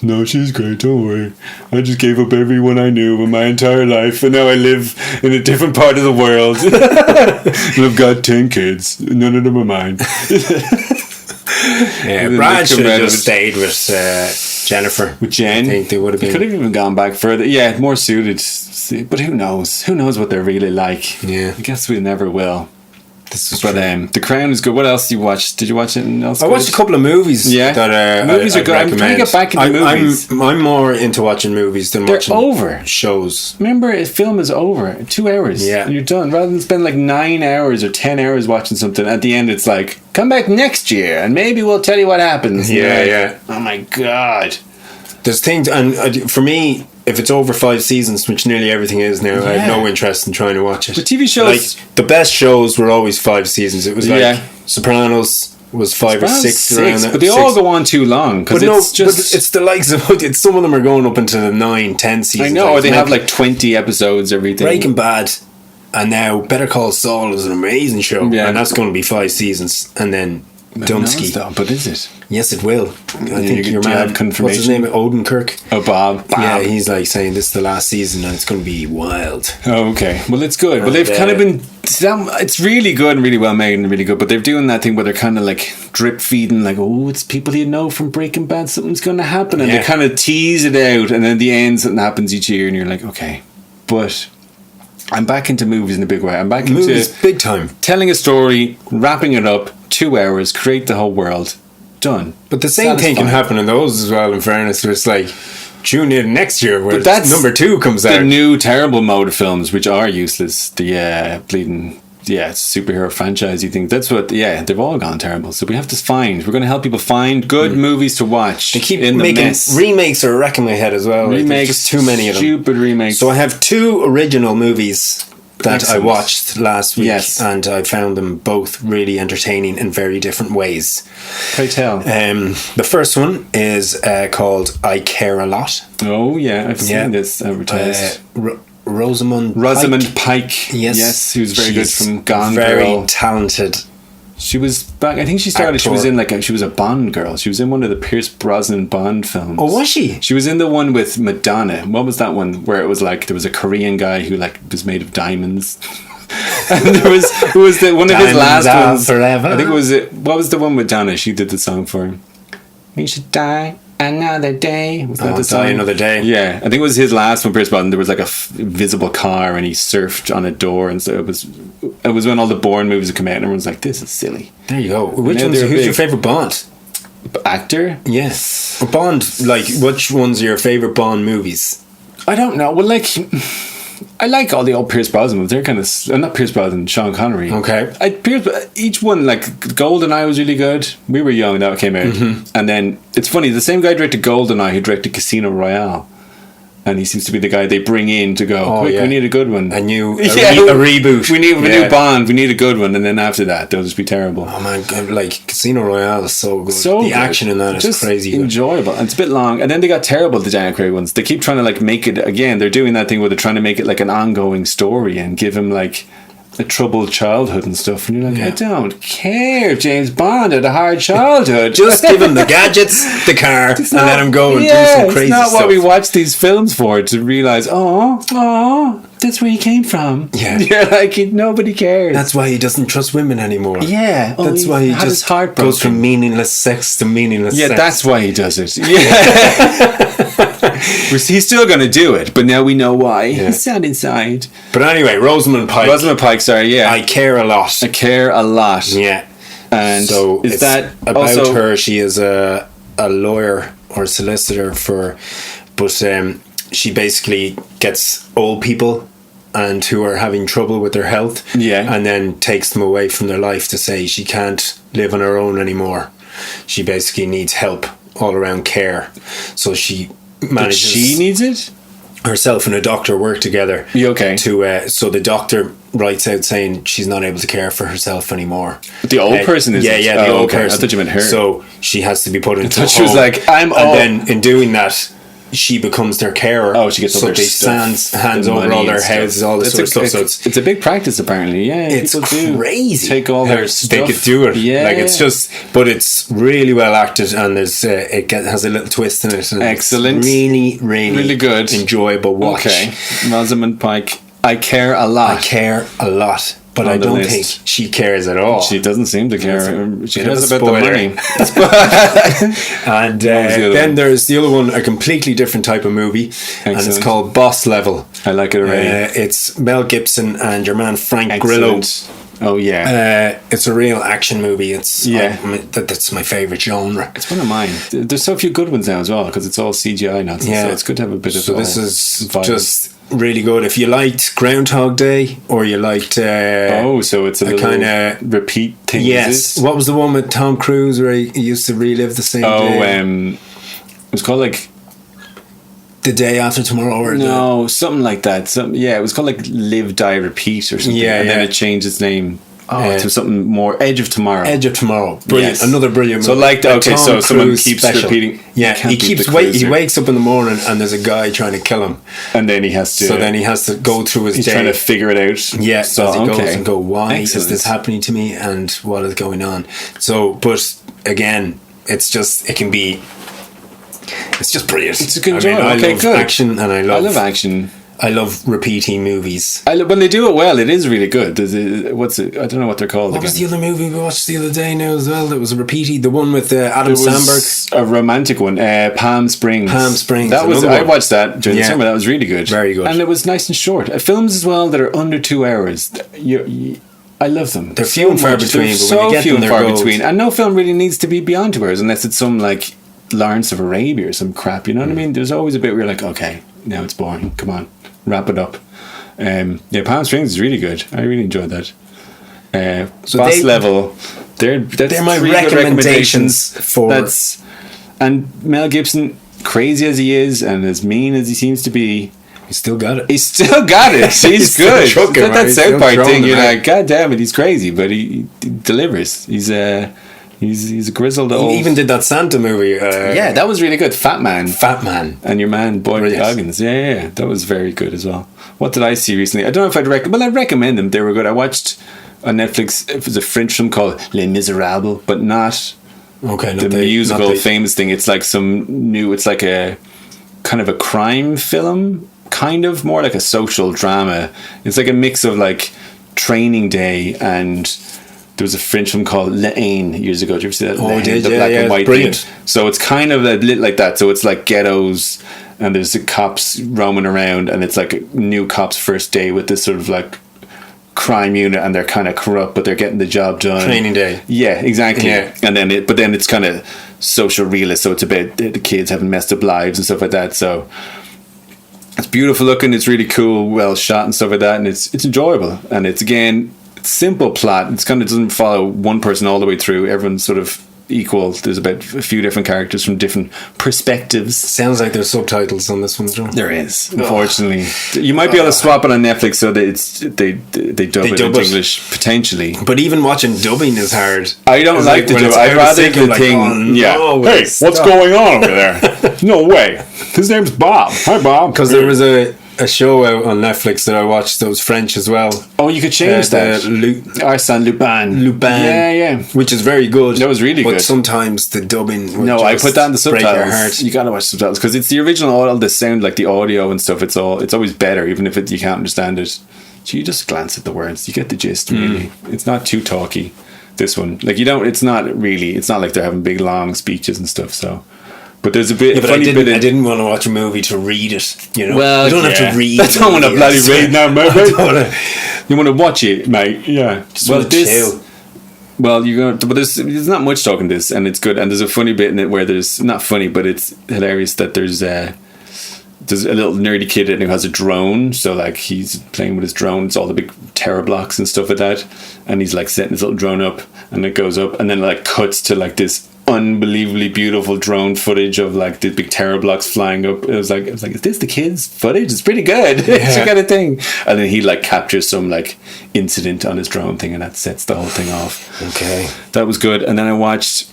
no, she's great, don't worry, I just gave up everyone I knew in my entire life and now I live in a different part of the world and I've got 10 kids, none of them are mine. Yeah, Brad should have just stayed with Jennifer. With Jen. I think they would have been. Could have even gone back further. Yeah, more suited. But who knows? Who knows what they're really like? Yeah. I guess we never will. This is But The Crown is good. What else did you watch? Did you watch anything else? I watched a couple of movies. Yeah. That movies are I'd good. recommend. I'm trying to get back into movies. I'm more into watching movies than They're watching over. shows. Remember, a film is over. 2 hours. Yeah. And you're done. Rather than spend like 9 hours or 10 hours watching something, at the end it's like, come back next year and maybe we'll tell you what happens. Yeah, like, yeah. Oh my God. There's things, and for me, if it's over 5 seasons, which nearly everything is now, I have no interest in trying to watch it. But TV shows, like the best shows were always 5 seasons. It was like Yeah. Sopranos was 5 or 6 around that. but they all go on too long because but it's the likes of some of them are going up into the 9-10 seasons. I know, or they have like 20 episodes everything. Breaking Bad, and now Better Call Saul is an amazing show, Yeah. and that's going to be 5 seasons, and then Dunsky. But is it? Yes, it will. I think you your do man, have confirmation? what's his name? Odenkirk. Oh, Bob. Yeah, he's like saying this is the last season and it's going to be wild. Oh, okay. Well, it's good. But they've kind of been. It's really good and really well made and really good. But they're doing that thing where they're kind of like drip feeding, like, oh, it's people you know from Breaking Bad. Something's going to happen, and they kind of tease it out, and then at the end something happens each year, and you're like, okay. But I'm back into movies in a big way. I'm back Movies, into big time. telling a story, wrapping it up, 2 hours, create the whole world, done. But the same thing can happen in those as well. In fairness, where it's like tune in next year where that's number 2 comes the out. new terrible mode of films, which are useless. The bleeding, superhero franchisey thing. That's what. Yeah, they've all gone terrible. So we have to find. We're going to help people find good movies to watch. They keep in the making mess. remakes are wrecking my head as well. Remakes, There's just too many of them. Stupid remakes. So I have 2 original movies that Excellent. I watched last week, Yes. and I found them both really entertaining in very different ways. Pray tell. The first one is called I Care a Lot. Oh yeah, I've seen this advertised. Rosamund Pike. Yes, who's very good she's from Gone very Girl. Talented. She was back. I think she started. She was in she was a Bond girl. She was in one of the Pierce Brosnan Bond films. Oh, was she? She was in the one with Madonna. What was that one where it was like there was a Korean guy who like was made of diamonds, and there was who was the one of his last ones forever. I think it was what was the one with Madonna? She did the song for him. We should die another day. Was that the song? Die Another Day. Yeah, I think it was his last one. Pierce Brosnan. There was like a visible car, and he surfed on a door, and so it was when all the Bourne movies would come out, and everyone's like, "This is silly." There you go. Who's they're your big. favourite Bond? Actor? Yes. Or Bond, like, which one's your favourite Bond movies? I don't know. Well, like, I like all the old Pierce Brosnan movies. They're kind of not Pierce Brosnan, Sean Connery. Okay. Each one, like GoldenEye was really good. We were young that came out, and then it's funny. The same guy directed GoldenEye who directed Casino Royale. And he seems to be the guy they bring in to go, quick, we need a good one. A reboot. We need a new Bond. We need a good one. And then after that, they'll just be terrible. Oh man, like Casino Royale is so good. So the good. action in that is just crazy good. enjoyable. And it's a bit long. And then they got terrible, the Daniel Craig ones. They keep trying to like make it, again, they're doing that thing where they're trying to make it like an ongoing story and give him like a troubled childhood and stuff. And you're like, I don't care if James Bond had a hard childhood. Just give him the gadgets, the car, and let him go and do some crazy it's not stuff. what we watch these films for, to realise, that's where he came from. Yeah. You're like, nobody cares. That's why he doesn't trust women anymore. Yeah. That's why he had his just heart goes from broken. meaningless sex to meaningless sex. That's why he does it. Yeah. He's still going to do it, but now we know why. Yeah. He's sad inside. But anyway, Rosamund Pike. Sorry, yeah. I Care a Lot. I care a lot. Yeah. And so is it's that about also her? She is a lawyer or solicitor but she basically gets old people and who are having trouble with their health, and then takes them away from their life to say she can't live on her own anymore. She basically needs help all around care. So she manages. But she needs it? herself and a doctor work together. You okay? So the doctor writes out saying she's not able to care for herself anymore. But the old person is the old person. I thought you meant her. So she has to be put into. I thought she was like, I'm old. And then in doing that, she becomes their carer. Oh, she gets all their hands over all their houses, all this sort of stuff. So it's a big practice, apparently. Yeah, it's crazy. Take all their stuff. They could do it. Yeah, like it's just, but it's really well acted, and there's has a little twist in it. And excellent. It's really good, enjoyable watch. Okay, Rosamund Pike. I care a lot. But I don't think she cares at all. She doesn't seem to care. She cares about spoiler. the money. And then there's the other one, a completely different type of movie. Excellent. And it's called Boss Level. I like it already. It's Mel Gibson and your man Frank Grillo. Oh yeah. It's a real action movie. It's that's my favourite genre. It's one of mine. There's so few good ones now as well because it's all CGI now. So it's good to have a bit of. So this is just really good. If you liked Groundhog Day or you liked so it's a kind of repeat thing. Yes. What was the one with Tom Cruise where he used to relive the same day? It was called like The Day After Tomorrow, or something like that. It was called like Live, Die, Repeat or something. And then it changed its name to something more. Edge of Tomorrow. Brilliant. Yes. Another brilliant movie. So like that. Okay, so someone keeps repeating. Yeah, he wakes up in the morning and there's a guy trying to kill him, and then he has to. So then he has to go through his day. He's trying to figure it out. Yeah, so as he goes and go, why Excellent. is this happening to me, and what is going on? So, but again, it's just it's just brilliant. It's a good job. I love action, and I love action. I love repeating movies. When they do it well, it is really good. What's it? I don't know what they're called. What was the other movie we watched the other day now as well that was a repeaty? The one with Adam Sandberg. A romantic one. Palm Springs. That was. I watched that during the summer. That was really good. Very good. And it was nice and short. Films as well that are under 2 hours. I love them. They're few and far between. So few and far between. And no film really needs to be beyond 2 hours unless it's some like Lawrence of Arabia or some crap. You know what I mean? There's always a bit where you're like, okay, now it's boring. Come on, wrap it up. Palm Springs is really good. I really enjoyed that. Boss Level. They're my recommendations for. And Mel Gibson, crazy as he is and as mean as he seems to be, he's still got it. He's good. That South Park thing. You're like, God damn it, he's crazy, but he delivers. He's a grizzled old. He even did that Santa movie. That was really good. Fat Man, and your man Boyd Goggins. Yeah, that was very good as well. What did I see recently? I don't know if I'd recommend. Well, I'd recommend them. They were good. I watched on Netflix. It was a French film called Les Miserables, but not the musical famous thing. It's like it's like a kind of a crime film, kind of more like a social drama. It's like a mix of like Training Day and there was a French film called Le Haine years ago. Did you ever see that? Oh, I did. The black and white brilliant thing. So it's kind of a bit like that. So it's like ghettos and there's the cops roaming around and it's like a new cop's first day with this sort of like crime unit and they're kind of corrupt but they're getting the job done. Training Day. Yeah, exactly. Yeah. And then it's kind of social realist, so it's about the kids having messed up lives and stuff like that. So it's beautiful looking, it's really cool, well shot and stuff like that, and it's enjoyable. And it's simple plot. It's kind of doesn't follow one person all the way through. Everyone's sort of equal. There's about a few different characters from different perspectives. Sounds like there's subtitles on this one, John. There is, unfortunately. You might be able to swap it on Netflix so that they dub it into English potentially. But even watching dubbing is hard. I don't like the dub. I'd rather the thing. Hey, what's going on over there? No way. His name's Bob. Hi, Bob. Because there was a show out on Netflix that I watched that was French as well. Oh, you could change that. Arsène Lupin. Yeah. Which is very good. That was really good. But sometimes the dubbing would I put that in the subtitles. Break your heart. You gotta watch subtitles because it's the original, all the sound, like the audio and stuff. It's always better, even if you can't understand it. So you just glance at the words, you get the gist. Really, it's not too talky. This one, like it's not like they're having big long speeches and stuff. So. But there's a bit. Yeah, but I didn't want to watch a movie to read it. You know, well, you don't have to read. I don't want to bloody read now, mate. You want to watch it, mate? Yeah. Chill. Well, but there's not much talking this, and it's good. And there's a funny bit in it where there's not funny, but it's hilarious that there's a little nerdy kid who has a drone. So like he's playing with his drone. It's all the big terror blocks and stuff like that, and he's like setting his little drone up, and it goes up, and then it like cuts to like this unbelievably beautiful drone footage of like the big terror blocks flying up. It was like, is this the kids' footage? It's pretty good. It's the kind of thing. And then he like captures some like incident on his drone thing, and that sets the whole thing off. Okay. That was good. And then I watched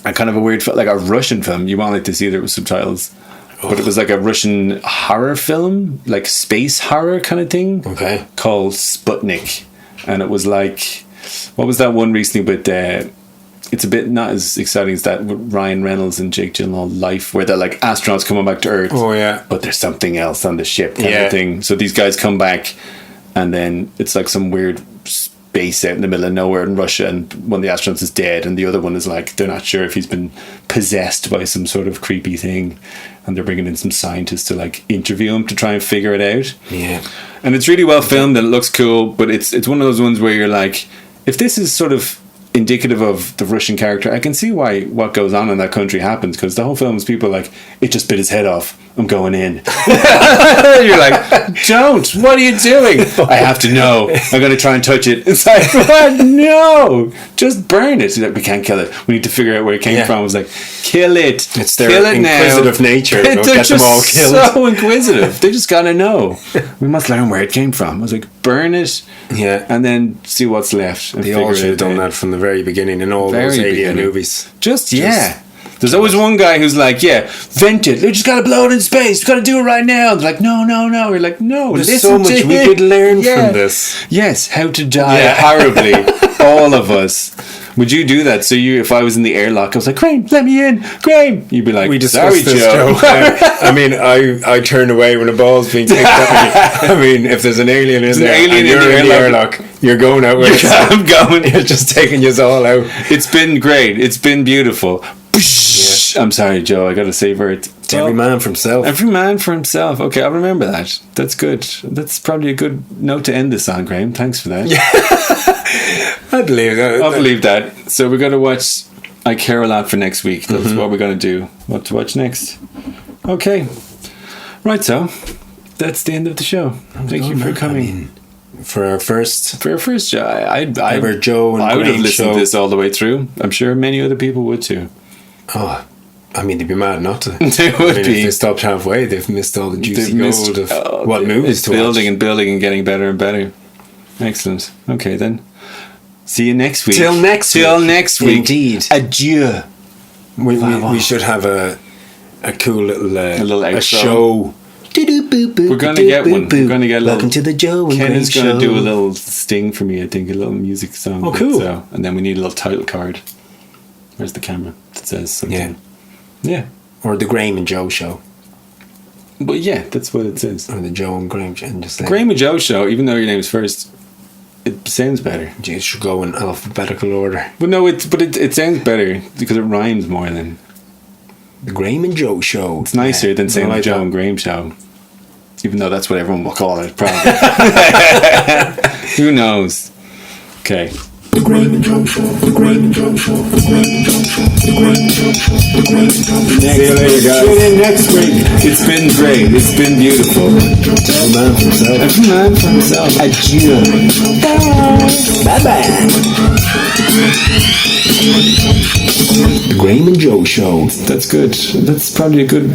a kind of a weird, like a Russian film. You won't like this either with subtitles. But it was like a Russian horror film, like space horror kind of thing. Okay. Called Sputnik. And it was like, what was that one recently with it's a bit not as exciting as that with Ryan Reynolds and Jake Gyllenhaal, Life, where they're like astronauts coming back to Earth. Oh yeah. But there's something else on the ship kind of thing. So these guys come back, and then it's like some weird base out in the middle of nowhere in Russia, and one of the astronauts is dead, and the other one is like, they're not sure if he's been possessed by some sort of creepy thing, and they're bringing in some scientists to like interview him to try and figure it out. Yeah. And it's really well filmed and it looks cool, but it's one of those ones where you're like, if this is sort of indicative of the Russian character, I can see why what goes on in that country happens, because the whole film is people like, it just bit his head off, I'm going in. You're like, don't, what are you doing? I have to know, I'm going to try and touch it. It's like, what? No, just burn it. Like, we can't kill it, we need to figure out where it came from. I was like, kill it. It's their kill it inquisitive now. nature. They're Get just them all killed. so inquisitive. They just gotta know. We must learn where it came from. I was like, burn it, and then see what's left. And they all should have done that from the very beginning in all those alien movies. Just there's always one guy who's like, vent it. We just gotta blow it in space. We gotta do it right now. They're like, no. We're like, no. There's so much we could learn from this. Yes, how to die horribly. All of us. Would you do that? So if I was in the airlock, I was like, Graeme, let me in. Graeme. You'd be like, we discussed sorry, this, Joe. I mean, I turn away when a ball's being kicked at me. I mean, if there's an alien in there and you're in the airlock, you're going out with us. I'm going. It's just taking you all out. It's been great. It's been beautiful. I'm sorry, Joe. I got to savor it. Every man for himself. Every man for himself. Okay, I'll remember that. That's good. That's probably a good note to end this on, Graeme. Thanks for that. I believe that. I believe that. So we're going to watch I Care a Lot for next week. That's what we're going to do. What to watch next. Okay. Right, so that's the end of the show. Thank you for coming. I mean, for our first show, I Joe and I would have Graeme listened show. to this all the way through. I'm sure many other people would too. Oh, I mean, they'd be mad not to. They would be. If they stopped halfway, they've missed all the juicy gold of what movies to building watch. and building and getting better and better. Excellent. Okay, then. See you next week. Till next week. Indeed. Adieu. We should have a cool little outro. show. We're going to get one. We're going to get a little. Welcome to the Joe and Ken Graeme is going show. to do a little sting for me, I think, a little music song. Oh, cool. So, and then we need a little title card. Where's the camera? That says something. Yeah. Or the Graeme and Joe show. But yeah, that's what it says. Or the Joe and Graeme show. And just Graeme and Joe show, even though your name's first, it sounds better. You should go in alphabetical order. But no, it sounds better because it rhymes more than the Graeme and Joe show. It's nicer than saying the Joe that. and Graeme show. Even though that's what everyone will call it, probably. Who knows? Okay. The Graeme and Joe show. The Graeme and Joe show. The Graeme and Joe show. The Graeme and Joe show. The Graeme and Joe show. See you later, guys. Tune in next week. It's been great. It's been beautiful. Every man for himself. Every man for himself. Adieu. Bye bye. The Graeme and Joe show. That's good. That's probably a good